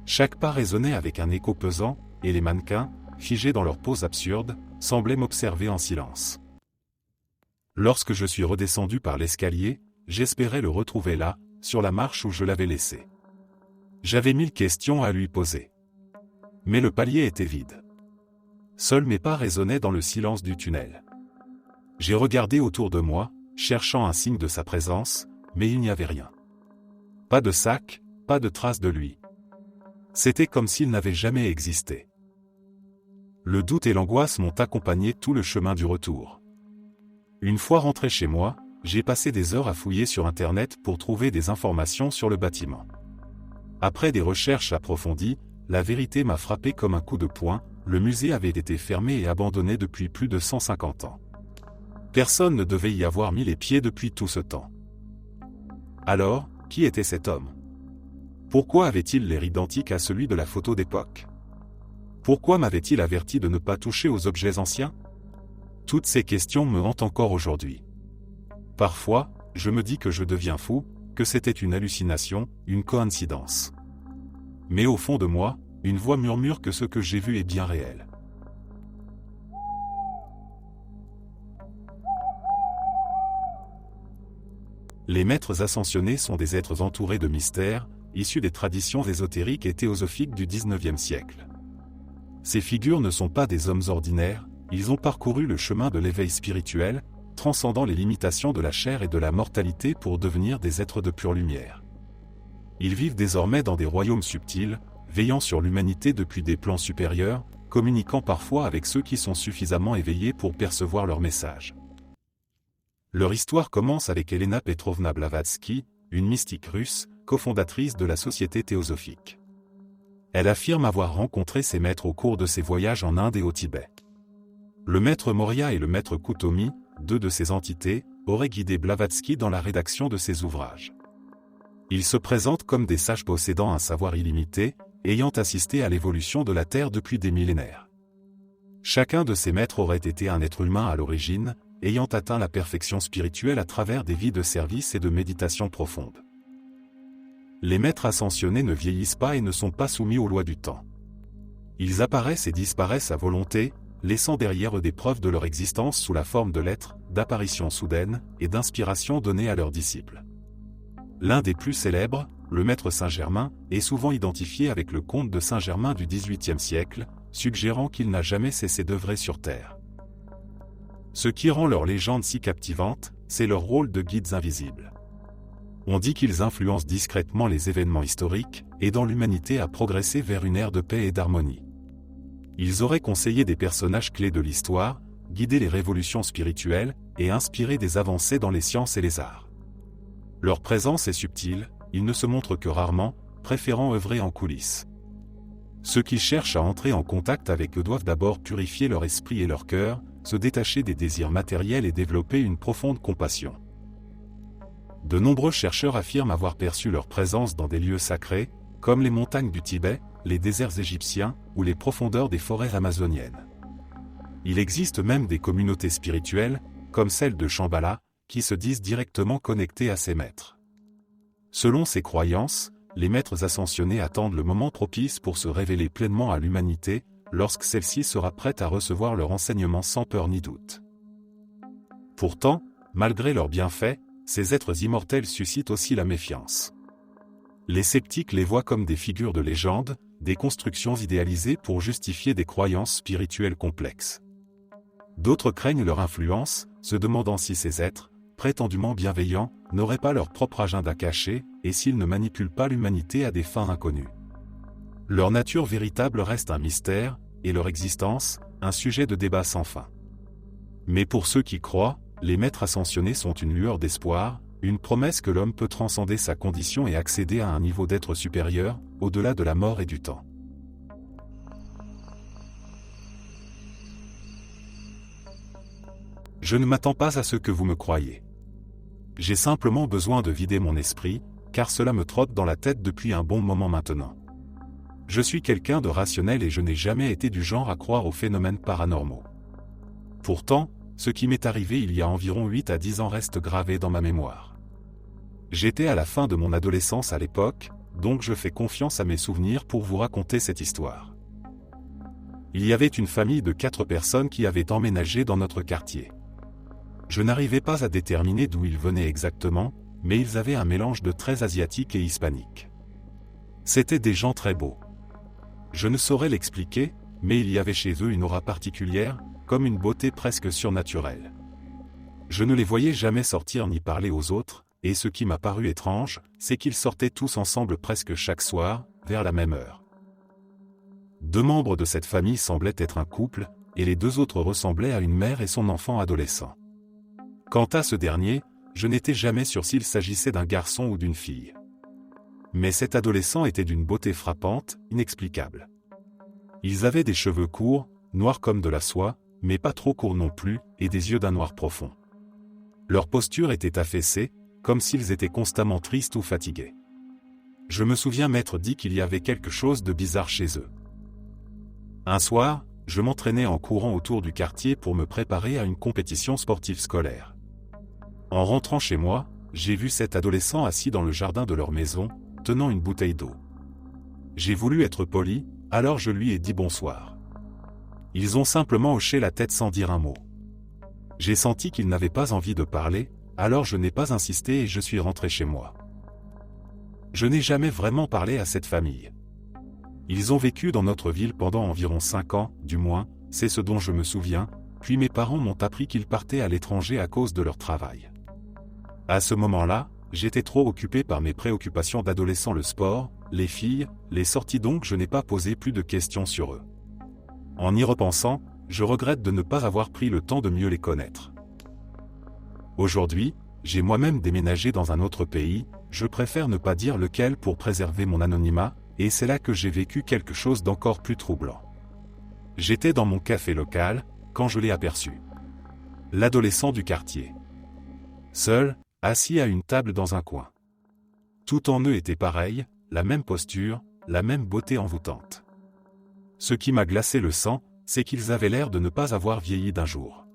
Chaque pas résonnait avec un écho pesant, et les mannequins, figés dans leur pose absurde, semblaient m'observer en silence. Lorsque je suis redescendu par l'escalier, j'espérais le retrouver là, sur la marche où je l'avais laissé. J'avais 1000 questions à lui poser. Mais le palier était vide. Seuls mes pas résonnaient dans le silence du tunnel. J'ai regardé autour de moi, cherchant un signe de sa présence, mais il n'y avait rien. Pas de sac, pas de trace de lui. C'était comme s'il n'avait jamais existé. Le doute et l'angoisse m'ont accompagné tout le chemin du retour. Une fois rentré chez moi, j'ai passé des heures à fouiller sur Internet pour trouver des informations sur le bâtiment. Après des recherches approfondies, la vérité m'a frappé comme un coup de poing, le musée avait été fermé et abandonné depuis plus de 150 ans. Personne ne devait y avoir mis les pieds depuis tout ce temps. Alors, qui était cet homme? Pourquoi avait-il l'air identique à celui de la photo d'époque? Pourquoi m'avait-il averti de ne pas toucher aux objets anciens? Toutes ces questions me hantent encore aujourd'hui. Parfois, je me dis que je deviens fou, que c'était une hallucination, une coïncidence. Mais au fond de moi, une voix murmure que ce que j'ai vu est bien réel. Les maîtres ascensionnés sont des êtres entourés de mystères, issus des traditions ésotériques et théosophiques du XIXe siècle. Ces figures ne sont pas des hommes ordinaires, ils ont parcouru le chemin de l'éveil spirituel, transcendant les limitations de la chair et de la mortalité pour devenir des êtres de pure lumière. Ils vivent désormais dans des royaumes subtils, veillant sur l'humanité depuis des plans supérieurs, communiquant parfois avec ceux qui sont suffisamment éveillés pour percevoir leur message. Leur histoire commence avec Elena Petrovna Blavatsky, une mystique russe, cofondatrice de la Société théosophique. Elle affirme avoir rencontré ses maîtres au cours de ses voyages en Inde et au Tibet. Le maître Moria et le maître Kutomi, deux de ces entités, auraient guidé Blavatsky dans la rédaction de ses ouvrages. Ils se présentent comme des sages possédant un savoir illimité, ayant assisté à l'évolution de la Terre depuis des millénaires. Chacun de ces maîtres aurait été un être humain à l'origine, ayant atteint la perfection spirituelle à travers des vies de service et de méditation profonde. Les maîtres ascensionnés ne vieillissent pas et ne sont pas soumis aux lois du temps. Ils apparaissent et disparaissent à volonté, laissant derrière eux des preuves de leur existence sous la forme de lettres, d'apparitions soudaines et d'inspirations données à leurs disciples. L'un des plus célèbres, le maître Saint-Germain, est souvent identifié avec le comte de Saint-Germain du XVIIIe siècle, suggérant qu'il n'a jamais cessé d'œuvrer sur Terre. Ce qui rend leur légende si captivante, c'est leur rôle de guides invisibles. On dit qu'ils influencent discrètement les événements historiques, aidant l'humanité à progresser vers une ère de paix et d'harmonie. Ils auraient conseillé des personnages clés de l'histoire, guidé les révolutions spirituelles, et inspiré des avancées dans les sciences et les arts. Leur présence est subtile, ils ne se montrent que rarement, préférant œuvrer en coulisses. Ceux qui cherchent à entrer en contact avec eux doivent d'abord purifier leur esprit et leur cœur, se détacher des désirs matériels et développer une profonde compassion. De nombreux chercheurs affirment avoir perçu leur présence dans des lieux sacrés, comme les montagnes du Tibet, les déserts égyptiens ou les profondeurs des forêts amazoniennes. Il existe même des communautés spirituelles, comme celle de Shambhala, qui se disent directement connectés à ces maîtres. Selon ces croyances, les maîtres ascensionnés attendent le moment propice pour se révéler pleinement à l'humanité, lorsque celle-ci sera prête à recevoir leur enseignement sans peur ni doute. Pourtant, malgré leurs bienfaits, ces êtres immortels suscitent aussi la méfiance. Les sceptiques les voient comme des figures de légende, des constructions idéalisées pour justifier des croyances spirituelles complexes. D'autres craignent leur influence, se demandant si ces êtres, prétendument bienveillants, n'auraient pas leur propre agenda caché, et s'ils ne manipulent pas l'humanité à des fins inconnues. Leur nature véritable reste un mystère, et leur existence, un sujet de débat sans fin. Mais pour ceux qui croient, les maîtres ascensionnés sont une lueur d'espoir, une promesse que l'homme peut transcender sa condition et accéder à un niveau d'être supérieur, au-delà de la mort et du temps. Je ne m'attends pas à ce que vous me croyez. J'ai simplement besoin de vider mon esprit, car cela me trotte dans la tête depuis un bon moment maintenant. Je suis quelqu'un de rationnel et je n'ai jamais été du genre à croire aux phénomènes paranormaux. Pourtant, ce qui m'est arrivé il y a environ 8 à 10 ans reste gravé dans ma mémoire. J'étais à la fin de mon adolescence à l'époque, donc je fais confiance à mes souvenirs pour vous raconter cette histoire. Il y avait une famille de 4 personnes qui avaient emménagé dans notre quartier. Je n'arrivais pas à déterminer d'où ils venaient exactement, mais ils avaient un mélange de traits asiatiques et hispaniques. C'étaient des gens très beaux. Je ne saurais l'expliquer, mais il y avait chez eux une aura particulière, comme une beauté presque surnaturelle. Je ne les voyais jamais sortir ni parler aux autres, et ce qui m'a paru étrange, c'est qu'ils sortaient tous ensemble presque chaque soir, vers la même heure. 2 membres de cette famille semblaient être un couple, et les 2 autres ressemblaient à une mère et son enfant adolescent. Quant à ce dernier, je n'étais jamais sûr s'il s'agissait d'un garçon ou d'une fille. Mais cet adolescent était d'une beauté frappante, inexplicable. Ils avaient des cheveux courts, noirs comme de la soie, mais pas trop courts non plus, et des yeux d'un noir profond. Leur posture était affaissée, comme s'ils étaient constamment tristes ou fatigués. Je me souviens m'être dit qu'il y avait quelque chose de bizarre chez eux. Un soir, je m'entraînais en courant autour du quartier pour me préparer à une compétition sportive scolaire. En rentrant chez moi, j'ai vu cet adolescent assis dans le jardin de leur maison, tenant une bouteille d'eau. J'ai voulu être poli, alors je lui ai dit bonsoir. Ils ont simplement hoché la tête sans dire un mot. J'ai senti qu'ils n'avaient pas envie de parler, alors je n'ai pas insisté et je suis rentré chez moi. Je n'ai jamais vraiment parlé à cette famille. Ils ont vécu dans notre ville pendant environ 5 ans, du moins, c'est ce dont je me souviens, puis mes parents m'ont appris qu'ils partaient à l'étranger à cause de leur travail. À ce moment-là, j'étais trop occupé par mes préoccupations d'adolescent, le sport, les filles, les sorties, donc je n'ai pas posé plus de questions sur eux. En y repensant, je regrette de ne pas avoir pris le temps de mieux les connaître. Aujourd'hui, j'ai moi-même déménagé dans un autre pays, je préfère ne pas dire lequel pour préserver mon anonymat, et c'est là que j'ai vécu quelque chose d'encore plus troublant. J'étais dans mon café local, quand je l'ai aperçu. L'adolescent du quartier. Seul, assis à une table dans un coin. Tout en eux était pareil, la même posture, la même beauté envoûtante. Ce qui m'a glacé le sang, c'est qu'ils avaient l'air de ne pas avoir vieilli d'un jour.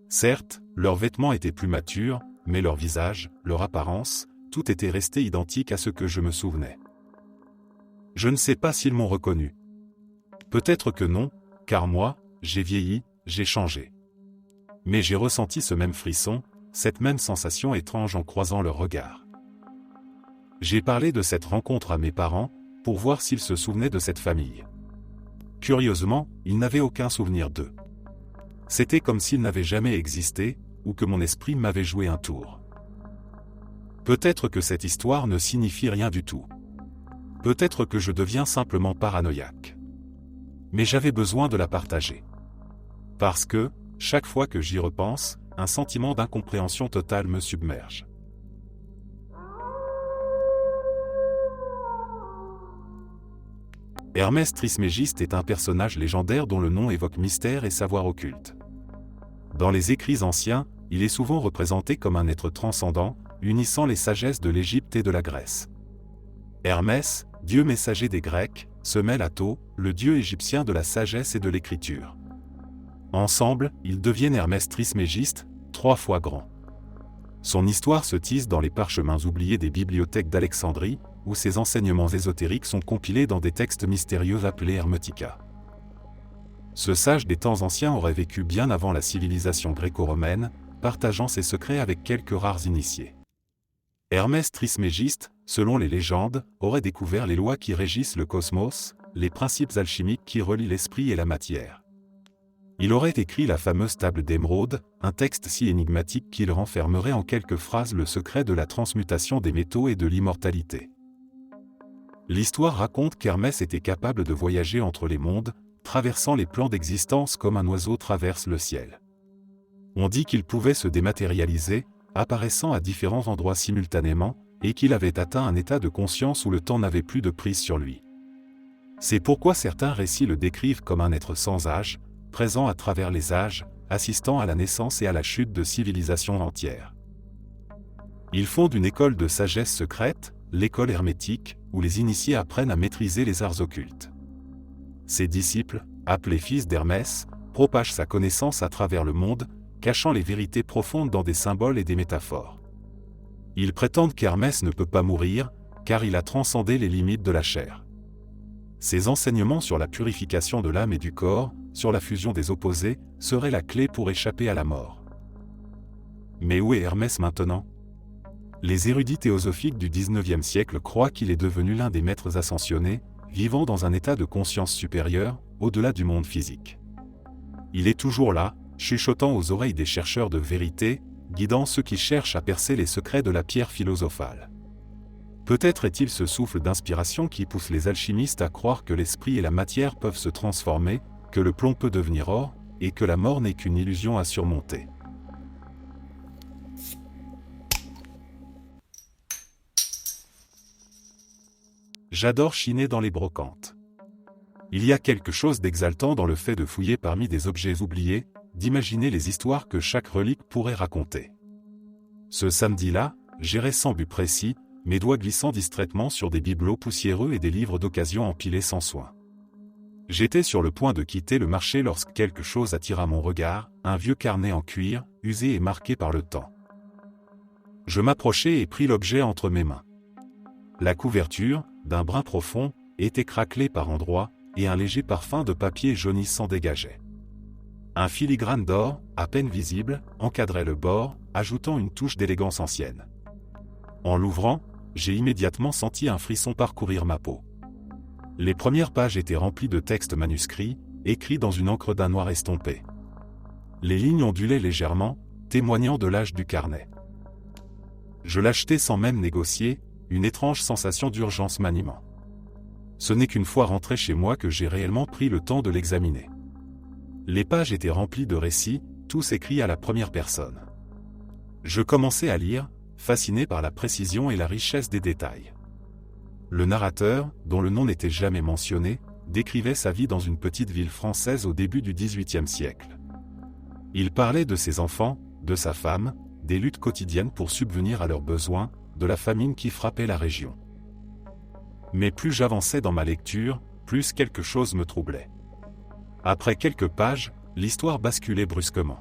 Certes, leurs vêtements étaient plus matures, mais leur visage, leur apparence, tout était resté identique à ce que je me souvenais. Je ne sais pas s'ils m'ont reconnu. Peut-être que non, car moi, j'ai vieilli, j'ai changé. Mais j'ai ressenti ce même frisson, cette même sensation étrange en croisant leurs regards. J'ai parlé de cette rencontre à mes parents, pour voir s'ils se souvenaient de cette famille. Curieusement, ils n'avaient aucun souvenir d'eux. C'était comme s'ils n'avaient jamais existé, ou que mon esprit m'avait joué un tour. Peut-être que cette histoire ne signifie rien du tout. Peut-être que je deviens simplement paranoïaque. Mais j'avais besoin de la partager. Parce que, chaque fois que j'y repense, un sentiment d'incompréhension totale me submerge. Hermès Trismégiste est un personnage légendaire dont le nom évoque mystère et savoir occulte. Dans les écrits anciens, il est souvent représenté comme un être transcendant, unissant les sagesses de l'Égypte et de la Grèce. Hermès, dieu messager des Grecs, se mêle à Thau, le dieu égyptien de la sagesse et de l'écriture. Ensemble, ils deviennent Hermès Trismégiste, 3 fois grand. Son histoire se tisse dans les parchemins oubliés des bibliothèques d'Alexandrie, où ses enseignements ésotériques sont compilés dans des textes mystérieux appelés Hermetica. Ce sage des temps anciens aurait vécu bien avant la civilisation gréco-romaine, partageant ses secrets avec quelques rares initiés. Hermès Trismégiste, selon les légendes, aurait découvert les lois qui régissent le cosmos, les principes alchimiques qui relient l'esprit et la matière. Il aurait écrit la fameuse table d'émeraude, un texte si énigmatique qu'il renfermerait en quelques phrases le secret de la transmutation des métaux et de l'immortalité. L'histoire raconte qu'Hermès était capable de voyager entre les mondes, traversant les plans d'existence comme un oiseau traverse le ciel. On dit qu'il pouvait se dématérialiser, apparaissant à différents endroits simultanément, et qu'il avait atteint un état de conscience où le temps n'avait plus de prise sur lui. C'est pourquoi certains récits le décrivent comme un être sans âge, présent à travers les âges, assistant à la naissance et à la chute de civilisations entières. Il fonde une école de sagesse secrète, l'école hermétique, où les initiés apprennent à maîtriser les arts occultes. Ses disciples, appelés fils d'Hermès, propagent sa connaissance à travers le monde, cachant les vérités profondes dans des symboles et des métaphores. Ils prétendent qu'Hermès ne peut pas mourir, car il a transcendé les limites de la chair. Ses enseignements sur la purification de l'âme et du corps, sur la fusion des opposés, seraient la clé pour échapper à la mort. Mais où est Hermès maintenant ? Les érudits théosophiques du XIXe siècle croient qu'il est devenu l'un des maîtres ascensionnés, vivant dans un état de conscience supérieure, au-delà du monde physique. Il est toujours là, chuchotant aux oreilles des chercheurs de vérité, guidant ceux qui cherchent à percer les secrets de la pierre philosophale. Peut-être est-il ce souffle d'inspiration qui pousse les alchimistes à croire que l'esprit et la matière peuvent se transformer, que le plomb peut devenir or, et que la mort n'est qu'une illusion à surmonter. J'adore chiner dans les brocantes. Il y a quelque chose d'exaltant dans le fait de fouiller parmi des objets oubliés, d'imaginer les histoires que chaque relique pourrait raconter. Ce samedi-là, j'errais sans but précis, mes doigts glissant distraitement sur des bibelots poussiéreux et des livres d'occasion empilés sans soin. J'étais sur le point de quitter le marché lorsque quelque chose attira mon regard, un vieux carnet en cuir, usé et marqué par le temps. Je m'approchai et pris l'objet entre mes mains. La couverture, d'un brun profond, était craquelée par endroits, et un léger parfum de papier jauni s'en dégageait. Un filigrane d'or, à peine visible, encadrait le bord, ajoutant une touche d'élégance ancienne. En l'ouvrant, j'ai immédiatement senti un frisson parcourir ma peau. Les premières pages étaient remplies de textes manuscrits, écrits dans une encre d'un noir estompé. Les lignes ondulaient légèrement, témoignant de l'âge du carnet. Je l'achetai sans même négocier, une étrange sensation d'urgence m'animant. Ce n'est qu'une fois rentré chez moi que j'ai réellement pris le temps de l'examiner. Les pages étaient remplies de récits, tous écrits à la première personne. Je commençai à lire, fasciné par la précision et la richesse des détails. Le narrateur, dont le nom n'était jamais mentionné, décrivait sa vie dans une petite ville française au début du XVIIIe siècle. Il parlait de ses enfants, de sa femme, des luttes quotidiennes pour subvenir à leurs besoins, de la famine qui frappait la région. Mais plus j'avançais dans ma lecture, plus quelque chose me troublait. Après quelques pages, l'histoire basculait brusquement.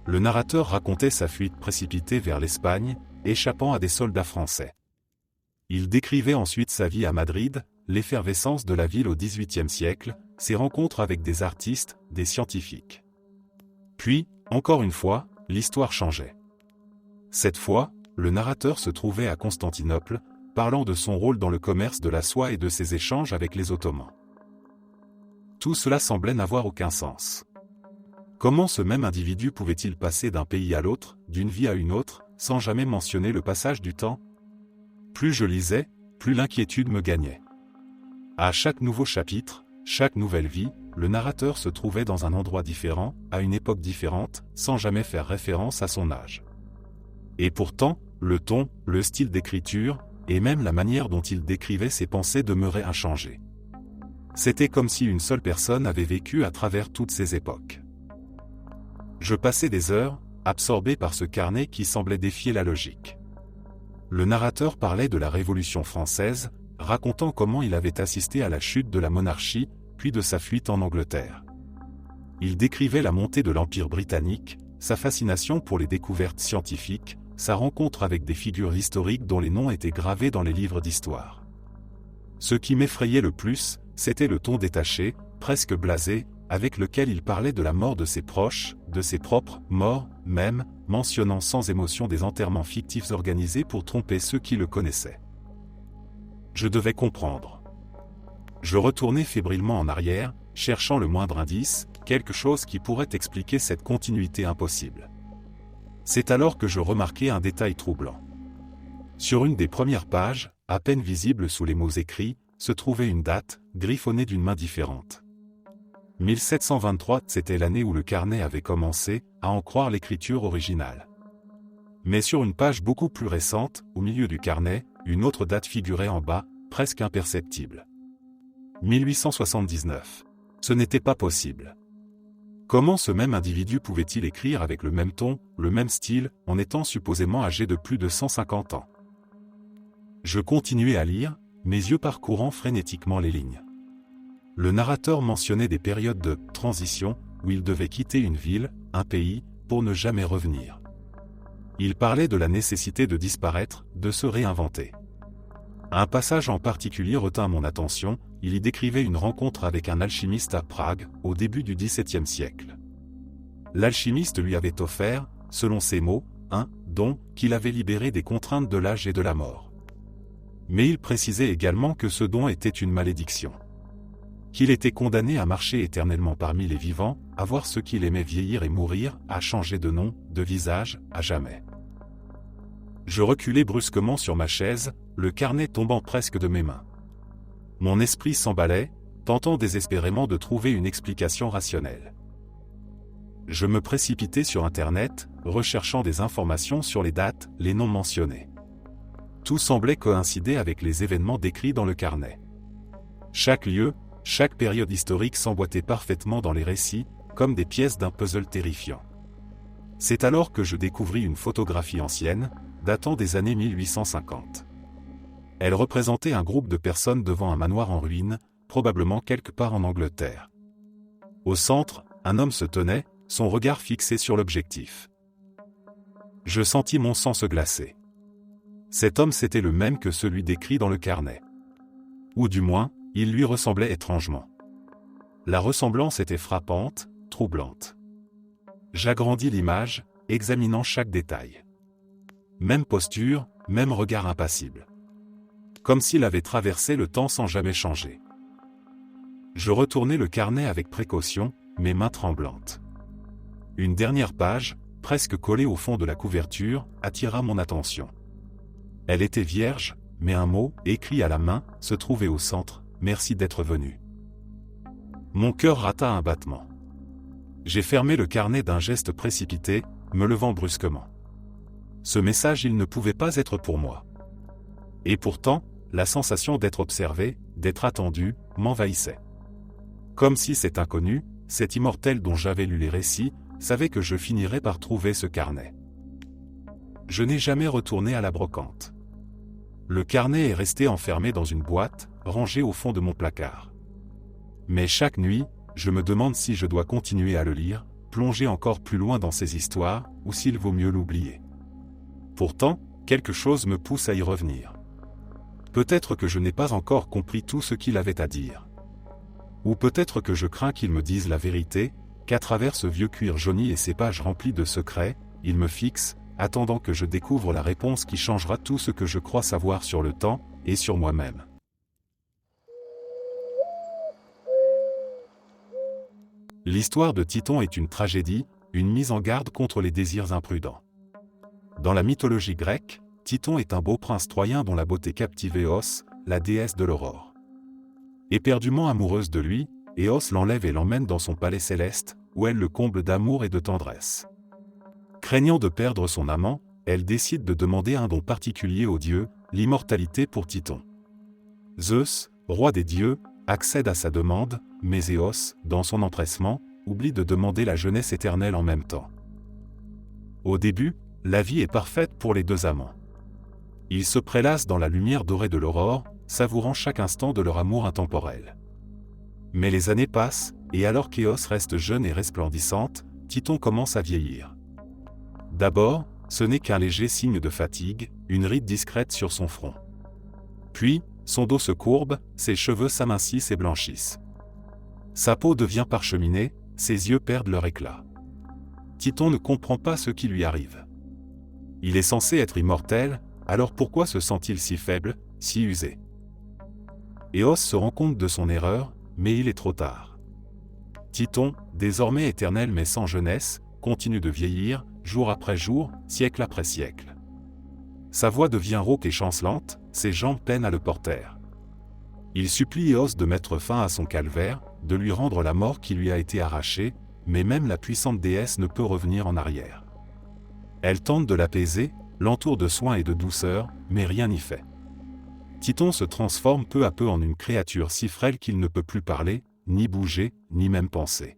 Le narrateur racontait sa fuite précipitée vers l'Espagne, échappant à des soldats français. Il décrivait ensuite sa vie à Madrid, l'effervescence de la ville au XVIIIe siècle, ses rencontres avec des artistes, des scientifiques. Puis, encore une fois, l'histoire changeait. Cette fois, le narrateur se trouvait à Constantinople, parlant de son rôle dans le commerce de la soie et de ses échanges avec les Ottomans. Tout cela semblait n'avoir aucun sens. Comment ce même individu pouvait-il passer d'un pays à l'autre, d'une vie à une autre, sans jamais mentionner le passage du temps ? Plus je lisais, plus l'inquiétude me gagnait. À chaque nouveau chapitre, chaque nouvelle vie, le narrateur se trouvait dans un endroit différent, à une époque différente, sans jamais faire référence à son âge. Et pourtant, le ton, le style d'écriture, et même la manière dont il décrivait ses pensées demeuraient inchangés. C'était comme si une seule personne avait vécu à travers toutes ces époques. Je passais des heures, absorbé par ce carnet qui semblait défier la logique. Le narrateur parlait de la Révolution française, racontant comment il avait assisté à la chute de la monarchie, puis de sa fuite en Angleterre. Il décrivait la montée de l'Empire britannique, sa fascination pour les découvertes scientifiques, sa rencontre avec des figures historiques dont les noms étaient gravés dans les livres d'histoire. Ce qui m'effrayait le plus, c'était le ton détaché, presque blasé, avec lequel il parlait de la mort de ses proches, de ses propres morts, même, mentionnant sans émotion des enterrements fictifs organisés pour tromper ceux qui le connaissaient. Je devais comprendre. Je retournai fébrilement en arrière, cherchant le moindre indice, quelque chose qui pourrait expliquer cette continuité impossible. C'est alors que je remarquai un détail troublant. Sur une des premières pages, à peine visible sous les mots écrits, se trouvait une date, griffonnée d'une main différente. 1723, c'était l'année où le carnet avait commencé, à en croire l'écriture originale. Mais sur une page beaucoup plus récente, au milieu du carnet, une autre date figurait en bas, presque imperceptible. 1879. Ce n'était pas possible. Comment ce même individu pouvait-il écrire avec le même ton, le même style, en étant supposément âgé de plus de 150 ans ? Je continuai à lire, mes yeux parcourant frénétiquement les lignes. Le narrateur mentionnait des périodes de « transition » où il devait quitter une ville, un pays, pour ne jamais revenir. Il parlait de la nécessité de disparaître, de se réinventer. Un passage en particulier retint mon attention, il y décrivait une rencontre avec un alchimiste à Prague, au début du XVIIe siècle. L'alchimiste lui avait offert, selon ses mots, un « don » qu'il avait libéré des contraintes de l'âge et de la mort. Mais il précisait également que ce don était une malédiction. Qu'il était condamné à marcher éternellement parmi les vivants, à voir ceux qu'il aimait vieillir et mourir, à changer de nom, de visage, à jamais. Je reculai brusquement sur ma chaise, le carnet tombant presque de mes mains. Mon esprit s'emballait, tentant désespérément de trouver une explication rationnelle. Je me précipitai sur Internet, recherchant des informations sur les dates, les noms mentionnés. Tout semblait coïncider avec les événements décrits dans le carnet. Chaque lieu, chaque période historique s'emboîtait parfaitement dans les récits, comme des pièces d'un puzzle terrifiant. C'est alors que je découvris une photographie ancienne, datant des années 1850. Elle représentait un groupe de personnes devant un manoir en ruine, probablement quelque part en Angleterre. Au centre, un homme se tenait, son regard fixé sur l'objectif. Je sentis mon sang se glacer. Cet homme c'était le même que celui décrit dans le carnet. Ou du moins, il lui ressemblait étrangement. La ressemblance était frappante, troublante. J'agrandis l'image, examinant chaque détail. Même posture, même regard impassible. comme s'il avait traversé le temps sans jamais changer. Je retournai le carnet avec précaution, mes mains tremblantes. Une dernière page, presque collée au fond de la couverture, attira mon attention. Elle était vierge, mais un mot, écrit à la main, se trouvait au centre, « Merci d'être venu ». Mon cœur rata un battement. J'ai fermé le carnet d'un geste précipité, me levant brusquement. Ce message, il ne pouvait pas être pour moi. Et pourtant, la sensation d'être observé, d'être attendu, m'envahissait. Comme si cet inconnu, cet immortel dont j'avais lu les récits, savait que je finirais par trouver ce carnet. Je n'ai jamais retourné à la brocante. Le carnet est resté enfermé dans une boîte, rangée au fond de mon placard. Mais chaque nuit, je me demande si je dois continuer à le lire, plonger encore plus loin dans ces histoires, ou s'il vaut mieux l'oublier. Pourtant, quelque chose me pousse à y revenir. Peut-être que je n'ai pas encore compris tout ce qu'il avait à dire. Ou peut-être que je crains qu'il me dise la vérité, qu'à travers ce vieux cuir jauni et ces pages remplies de secrets, il me fixe, attendant que je découvre la réponse qui changera tout ce que je crois savoir sur le temps, et sur moi-même. L'histoire de Titon est une tragédie, une mise en garde contre les désirs imprudents. Dans la mythologie grecque, Titon est un beau prince troyen dont la beauté captive Éos, la déesse de l'aurore. Éperdument amoureuse de lui, Éos l'enlève et l'emmène dans son palais céleste, où elle le comble d'amour et de tendresse. Craignant de perdre son amant, elle décide de demander un don particulier au dieu, l'immortalité pour Titon. Zeus, roi des dieux, accède à sa demande, mais Éos, dans son empressement, oublie de demander la jeunesse éternelle en même temps. Au début, la vie est parfaite pour les deux amants. Ils se prélassent dans la lumière dorée de l'aurore, savourant chaque instant de leur amour intemporel. Mais les années passent, et alors qu'Éos reste jeune et resplendissante, Titon commence à vieillir. D'abord, ce n'est qu'un léger signe de fatigue, une ride discrète sur son front. Puis, son dos se courbe, ses cheveux s'amincissent et blanchissent. Sa peau devient parcheminée, ses yeux perdent leur éclat. Titon ne comprend pas ce qui lui arrive. Il est censé être immortel, alors pourquoi se sent-il si faible, si usé? Éos se rend compte de son erreur, mais il est trop tard. Titon, désormais éternel mais sans jeunesse, continue de vieillir, jour après jour, siècle après siècle. Sa voix devient rauque et chancelante, ses jambes peinent à le porter. Il supplie Éos de mettre fin à son calvaire, de lui rendre la mort qui lui a été arrachée, mais même la puissante déesse ne peut revenir en arrière. Elle tente de l'apaiser, l'entoure de soins et de douceur, mais rien n'y fait. Titon se transforme peu à peu en une créature si frêle qu'il ne peut plus parler, ni bouger, ni même penser.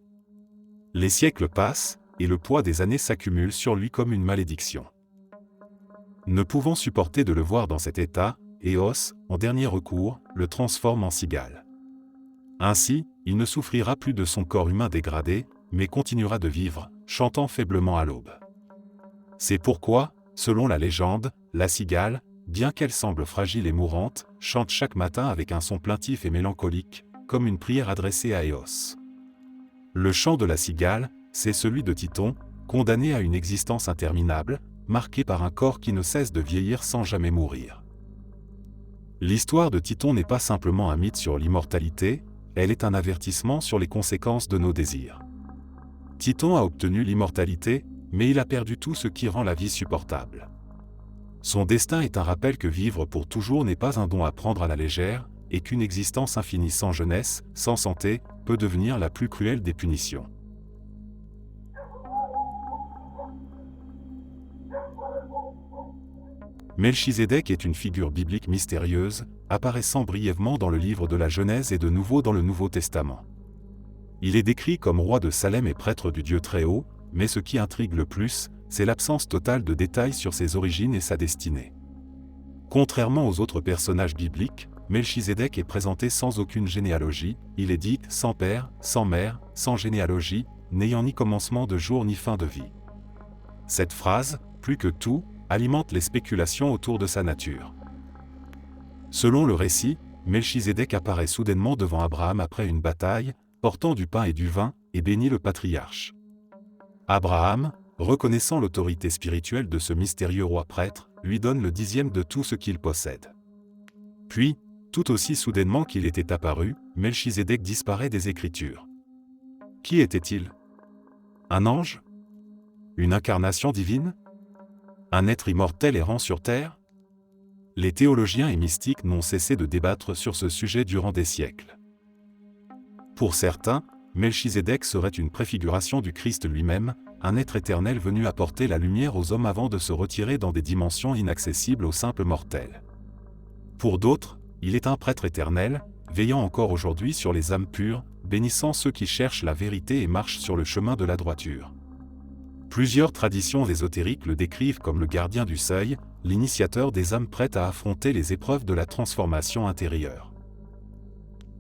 Les siècles passent, et le poids des années s'accumule sur lui comme une malédiction. Ne pouvant supporter de le voir dans cet état, Éos, en dernier recours, le transforme en cigale. Ainsi, il ne souffrira plus de son corps humain dégradé, mais continuera de vivre, chantant faiblement à l'aube. C'est pourquoi, selon la légende, la cigale, bien qu'elle semble fragile et mourante, chante chaque matin avec un son plaintif et mélancolique, comme une prière adressée à Éos. Le chant de la cigale, c'est celui de Titon, condamné à une existence interminable, marqué par un corps qui ne cesse de vieillir sans jamais mourir. L'histoire de Titon n'est pas simplement un mythe sur l'immortalité, elle est un avertissement sur les conséquences de nos désirs. Titon a obtenu l'immortalité, mais il a perdu tout ce qui rend la vie supportable. Son destin est un rappel que vivre pour toujours n'est pas un don à prendre à la légère, et qu'une existence infinie sans jeunesse, sans santé, peut devenir la plus cruelle des punitions. Melchizedek est une figure biblique mystérieuse, apparaissant brièvement dans le livre de la Genèse et de nouveau dans le Nouveau Testament. Il est décrit comme roi de Salem et prêtre du Dieu Très-Haut, mais ce qui intrigue le plus, c'est l'absence totale de détails sur ses origines et sa destinée. Contrairement aux autres personnages bibliques, Melchizedek est présenté sans aucune généalogie, il est dit sans père, sans mère, sans généalogie, n'ayant ni commencement de jour ni fin de vie. Cette phrase, plus que tout, alimente les spéculations autour de sa nature. Selon le récit, Melchizedek apparaît soudainement devant Abraham après une bataille, portant du pain et du vin, et bénit le patriarche. Abraham, reconnaissant l'autorité spirituelle de ce mystérieux roi prêtre, lui donne le 10e de tout ce qu'il possède. Puis, tout aussi soudainement qu'il était apparu, Melchizedek disparaît des Écritures. Qui était-il? Un ange? Une incarnation divine? Un être immortel errant sur terre? Les théologiens et mystiques n'ont cessé de débattre sur ce sujet durant des siècles. Pour certains, Melchizedek serait une préfiguration du Christ lui-même, un être éternel venu apporter la lumière aux hommes avant de se retirer dans des dimensions inaccessibles aux simples mortels. Pour d'autres, il est un prêtre éternel, veillant encore aujourd'hui sur les âmes pures, bénissant ceux qui cherchent la vérité et marchent sur le chemin de la droiture. Plusieurs traditions ésotériques le décrivent comme le gardien du seuil, l'initiateur des âmes prêtes à affronter les épreuves de la transformation intérieure.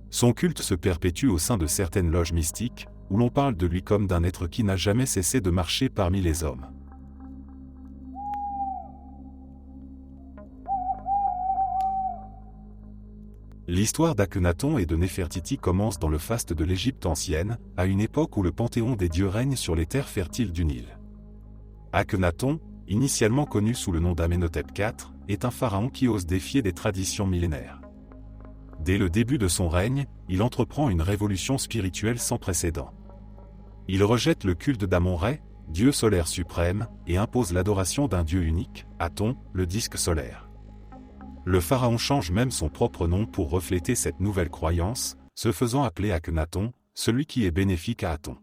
Son culte se perpétue au sein de certaines loges mystiques, où l'on parle de lui comme d'un être qui n'a jamais cessé de marcher parmi les hommes. L'histoire d'Akhenaton et de Néfertiti commence dans le faste de l'Égypte ancienne, à une époque où le panthéon des dieux règne sur les terres fertiles du Nil. Akhenaton, initialement connu sous le nom d'Amenhotep IV, est un pharaon qui ose défier des traditions millénaires. Dès le début de son règne, il entreprend une révolution spirituelle sans précédent. Il rejette le culte d'Amon-Rê, dieu solaire suprême, et impose l'adoration d'un dieu unique, Aton, le disque solaire. Le pharaon change même son propre nom pour refléter cette nouvelle croyance, se faisant appeler Akhenaton, celui qui est bénéfique à Aton.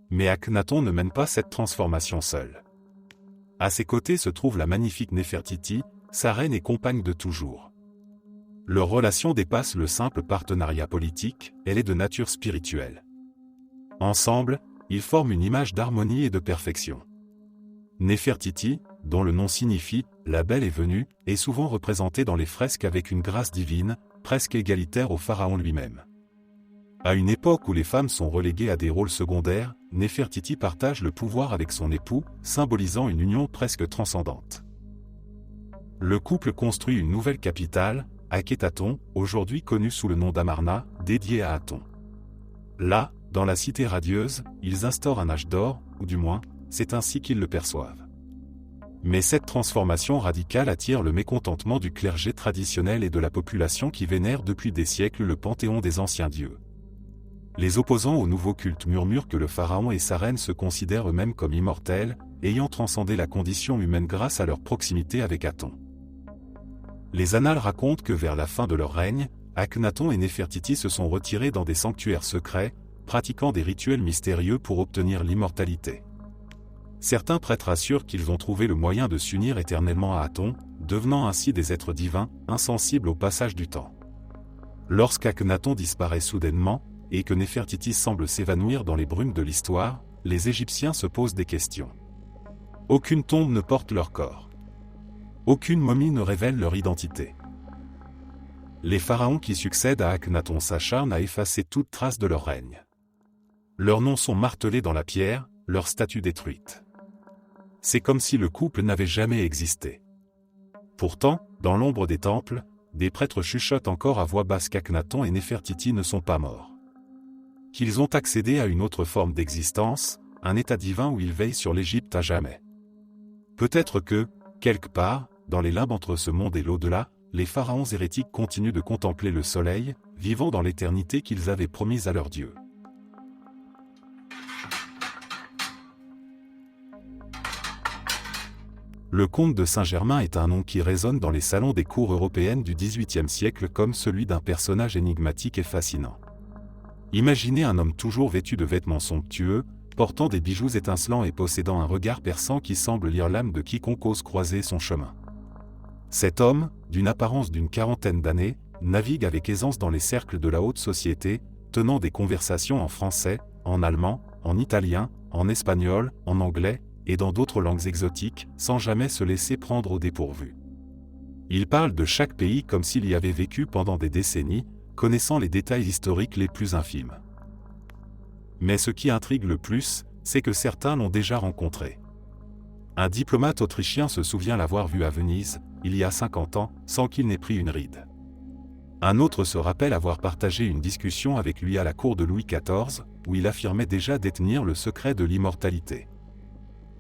Mais Akhenaton ne mène pas cette transformation seul. À ses côtés se trouve la magnifique Néfertiti, sa reine et compagne de toujours. Leur relation dépasse le simple partenariat politique, elle est de nature spirituelle. Ensemble, ils forment une image d'harmonie et de perfection. Néfertiti, dont le nom signifie « la belle est venue », est souvent représentée dans les fresques avec une grâce divine, presque égalitaire au pharaon lui-même. À une époque où les femmes sont reléguées à des rôles secondaires, Néfertiti partage le pouvoir avec son époux, symbolisant une union presque transcendante. Le couple construit une nouvelle capitale, Akhetaton, aujourd'hui connue sous le nom d'Amarna, dédiée à Aton. Là, dans la cité radieuse, ils instaurent un âge d'or, ou du moins, c'est ainsi qu'ils le perçoivent. Mais cette transformation radicale attire le mécontentement du clergé traditionnel et de la population qui vénère depuis des siècles le panthéon des anciens dieux. Les opposants au nouveau culte murmurent que le pharaon et sa reine se considèrent eux-mêmes comme immortels, ayant transcendé la condition humaine grâce à leur proximité avec Aton. Les annales racontent que vers la fin de leur règne, Akhenaton et Néfertiti se sont retirés dans des sanctuaires secrets, pratiquant des rituels mystérieux pour obtenir l'immortalité. Certains prêtres assurent qu'ils ont trouvé le moyen de s'unir éternellement à Aton, devenant ainsi des êtres divins, insensibles au passage du temps. Lorsqu'Akhenaton disparaît soudainement, et que Néfertiti semble s'évanouir dans les brumes de l'histoire, les Égyptiens se posent des questions. Aucune tombe ne porte leur corps. Aucune momie ne révèle leur identité. Les pharaons qui succèdent à Akhenaton s'acharnent à effacer toute trace de leur règne. Leurs noms sont martelés dans la pierre, leurs statues détruites. C'est comme si le couple n'avait jamais existé. Pourtant, dans l'ombre des temples, des prêtres chuchotent encore à voix basse qu'Akhenaton et Néfertiti ne sont pas morts. Qu'ils ont accédé à une autre forme d'existence, un état divin où ils veillent sur l'Égypte à jamais. Peut-être que, quelque part, dans les limbes entre ce monde et l'au-delà, les pharaons hérétiques continuent de contempler le soleil, vivant dans l'éternité qu'ils avaient promise à leur Dieu. Le comte de Saint-Germain est un nom qui résonne dans les salons des cours européennes du XVIIIe siècle comme celui d'un personnage énigmatique et fascinant. Imaginez un homme toujours vêtu de vêtements somptueux, portant des bijoux étincelants et possédant un regard perçant qui semble lire l'âme de quiconque ose croiser son chemin. Cet homme, d'une apparence d'une quarantaine d'années, navigue avec aisance dans les cercles de la haute société, tenant des conversations en français, en allemand, en italien, en espagnol, en anglais, et dans d'autres langues exotiques, sans jamais se laisser prendre au dépourvu. Il parle de chaque pays comme s'il y avait vécu pendant des décennies, connaissant les détails historiques les plus infimes. Mais ce qui intrigue le plus, c'est que certains l'ont déjà rencontré. Un diplomate autrichien se souvient l'avoir vu à Venise, il y a 50 ans, sans qu'il n'ait pris une ride. Un autre se rappelle avoir partagé une discussion avec lui à la cour de Louis XIV, où il affirmait déjà détenir le secret de l'immortalité.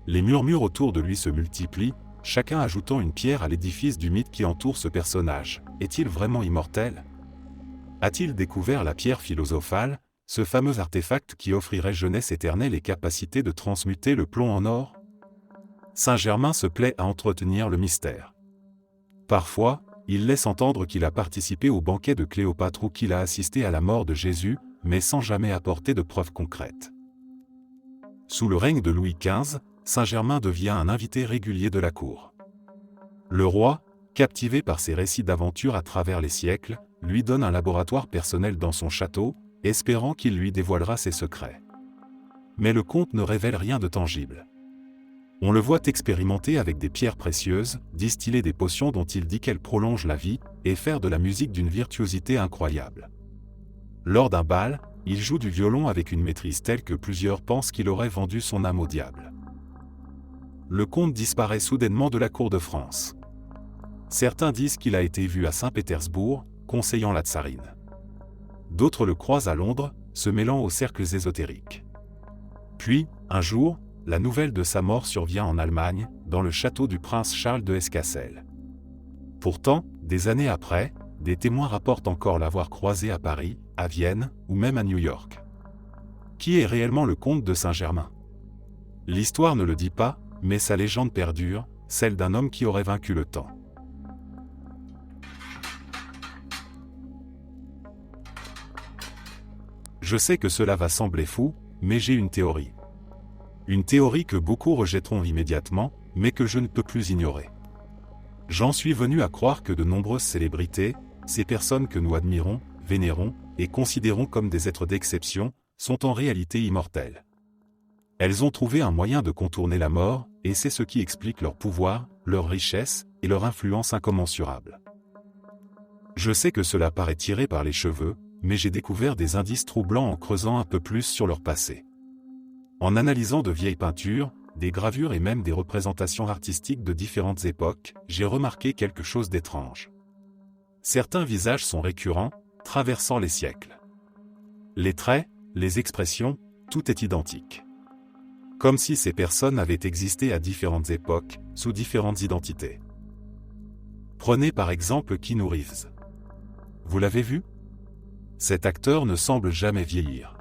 Les murmures autour de lui se multiplient, chacun ajoutant une pierre à l'édifice du mythe qui entoure ce personnage. Est-il vraiment immortel? A-t-il découvert la pierre philosophale, ce fameux artefact qui offrirait jeunesse éternelle et capacité de transmuter le plomb en or? Saint Germain se plaît à entretenir le mystère. Parfois, il laisse entendre qu'il a participé au banquet de Cléopâtre ou qu'il a assisté à la mort de Jésus, mais sans jamais apporter de preuves concrètes. Sous le règne de Louis XV, Saint Germain devient un invité régulier de la cour. Le roi, captivé par ses récits d'aventure à travers les siècles, lui donne un laboratoire personnel dans son château, espérant qu'il lui dévoilera ses secrets. Mais le comte ne révèle rien de tangible. On le voit expérimenter avec des pierres précieuses, distiller des potions dont il dit qu'elles prolongent la vie, et faire de la musique d'une virtuosité incroyable. Lors d'un bal, il joue du violon avec une maîtrise telle que plusieurs pensent qu'il aurait vendu son âme au diable. Le comte disparaît soudainement de la cour de France. Certains disent qu'il a été vu à Saint-Pétersbourg, conseillant la tsarine. D'autres le croisent à Londres, se mêlant aux cercles ésotériques. Puis, un jour, la nouvelle de sa mort survient en Allemagne, dans le château du prince Charles de Hesse-Cassel. Pourtant, des années après, des témoins rapportent encore l'avoir croisé à Paris, à Vienne, ou même à New York. Qui est réellement le comte de Saint-Germain? L'histoire ne le dit pas, mais sa légende perdure, celle d'un homme qui aurait vaincu le temps. Je sais que cela va sembler fou, mais j'ai une théorie. Une théorie que beaucoup rejetteront immédiatement, mais que je ne peux plus ignorer. J'en suis venu à croire que de nombreuses célébrités, ces personnes que nous admirons, vénérons, et considérons comme des êtres d'exception, sont en réalité immortelles. Elles ont trouvé un moyen de contourner la mort, et c'est ce qui explique leur pouvoir, leur richesse, et leur influence incommensurable. Je sais que cela paraît tiré par les cheveux, mais j'ai découvert des indices troublants en creusant un peu plus sur leur passé. En analysant de vieilles peintures, des gravures et même des représentations artistiques de différentes époques, j'ai remarqué quelque chose d'étrange. Certains visages sont récurrents, traversant les siècles. Les traits, les expressions, tout est identique. Comme si ces personnes avaient existé à différentes époques, sous différentes identités. Prenez par exemple Keanu Reeves. Vous l'avez vu? Cet acteur ne semble jamais vieillir.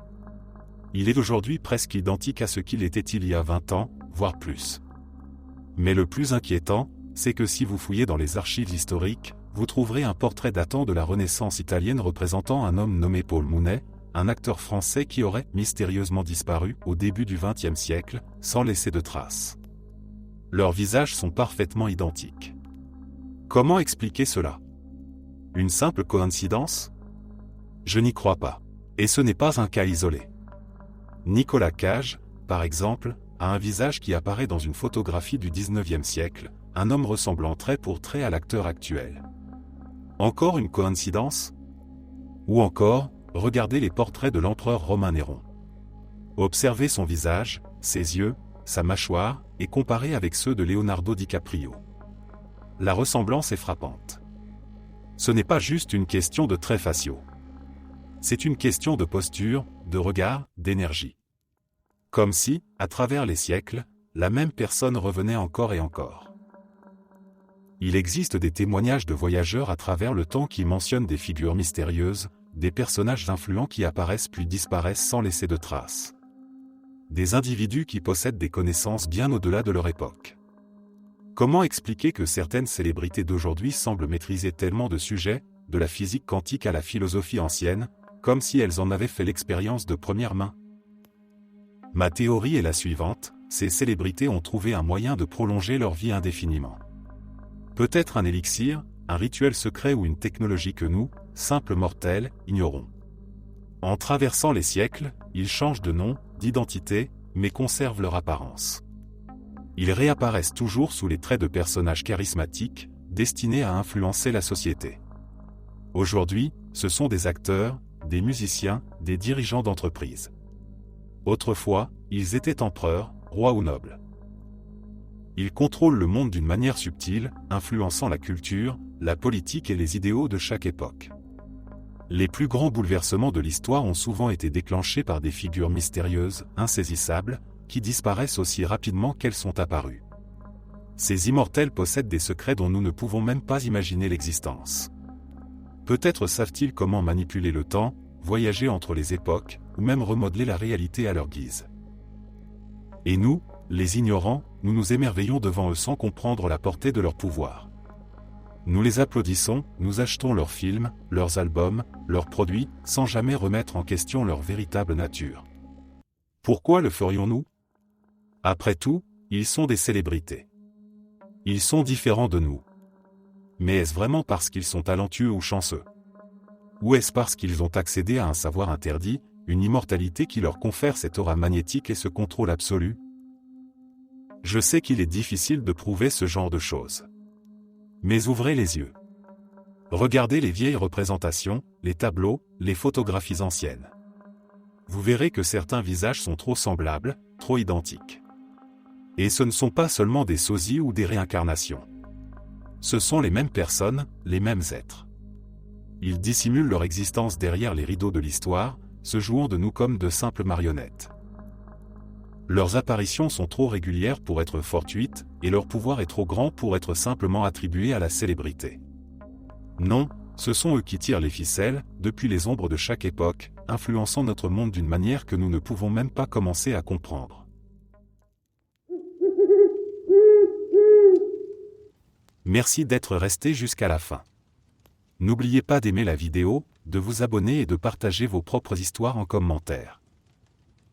Il est aujourd'hui presque identique à ce qu'il était il y a 20 ans, voire plus. Mais le plus inquiétant, c'est que si vous fouillez dans les archives historiques, vous trouverez un portrait datant de la Renaissance italienne représentant un homme nommé Paul Mounet, un acteur français qui aurait mystérieusement disparu au début du XXe siècle, sans laisser de traces. Leurs visages sont parfaitement identiques. Comment expliquer cela? Une simple coïncidence? Je n'y crois pas. Et ce n'est pas un cas isolé. Nicolas Cage, par exemple, a un visage qui apparaît dans une photographie du XIXe siècle, un homme ressemblant trait pour trait à l'acteur actuel. Encore une coïncidence? Ou encore, regardez les portraits de l'empereur Romain Néron. Observez son visage, ses yeux, sa mâchoire, et comparez avec ceux de Leonardo DiCaprio. La ressemblance est frappante. Ce n'est pas juste une question de traits faciaux. C'est une question de posture, de regard, d'énergie. Comme si, à travers les siècles, la même personne revenait encore et encore. Il existe des témoignages de voyageurs à travers le temps qui mentionnent des figures mystérieuses, des personnages influents qui apparaissent puis disparaissent sans laisser de traces. Des individus qui possèdent des connaissances bien au-delà de leur époque. Comment expliquer que certaines célébrités d'aujourd'hui semblent maîtriser tellement de sujets, de la physique quantique à la philosophie ancienne, comme si elles en avaient fait l'expérience de première main? Ma théorie est la suivante, ces célébrités ont trouvé un moyen de prolonger leur vie indéfiniment. Peut-être un élixir, un rituel secret ou une technologie que nous, simples mortels, ignorons. En traversant les siècles, ils changent de nom, d'identité, mais conservent leur apparence. Ils réapparaissent toujours sous les traits de personnages charismatiques, destinés à influencer la société. Aujourd'hui, ce sont des acteurs, des musiciens, des dirigeants d'entreprises. Autrefois, ils étaient empereurs, rois ou nobles. Ils contrôlent le monde d'une manière subtile, influençant la culture, la politique et les idéaux de chaque époque. Les plus grands bouleversements de l'histoire ont souvent été déclenchés par des figures mystérieuses, insaisissables, qui disparaissent aussi rapidement qu'elles sont apparues. Ces immortels possèdent des secrets dont nous ne pouvons même pas imaginer l'existence. Peut-être savent-ils comment manipuler le temps, voyager entre les époques, ou même remodeler la réalité à leur guise. Et nous, les ignorants, nous nous émerveillons devant eux sans comprendre la portée de leur pouvoir. Nous les applaudissons, nous achetons leurs films, leurs albums, leurs produits, sans jamais remettre en question leur véritable nature. Pourquoi le ferions-nous? Après tout, ils sont des célébrités. Ils sont différents de nous. Mais est-ce vraiment parce qu'ils sont talentueux ou chanceux? Ou est-ce parce qu'ils ont accédé à un savoir interdit, une immortalité qui leur confère cette aura magnétique et ce contrôle absolu? Je sais qu'il est difficile de prouver ce genre de choses. Mais ouvrez les yeux. Regardez les vieilles représentations, les tableaux, les photographies anciennes. Vous verrez que certains visages sont trop semblables, trop identiques. Et ce ne sont pas seulement des sosies ou des réincarnations. Ce sont les mêmes personnes, les mêmes êtres. Ils dissimulent leur existence derrière les rideaux de l'histoire, se jouant de nous comme de simples marionnettes. Leurs apparitions sont trop régulières pour être fortuites, et leur pouvoir est trop grand pour être simplement attribué à la célébrité. Non, ce sont eux qui tirent les ficelles, depuis les ombres de chaque époque, influençant notre monde d'une manière que nous ne pouvons même pas commencer à comprendre. Merci d'être resté jusqu'à la fin. N'oubliez pas d'aimer la vidéo, de vous abonner et de partager vos propres histoires en commentaire.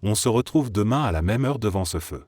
On se retrouve demain à la même heure devant ce feu.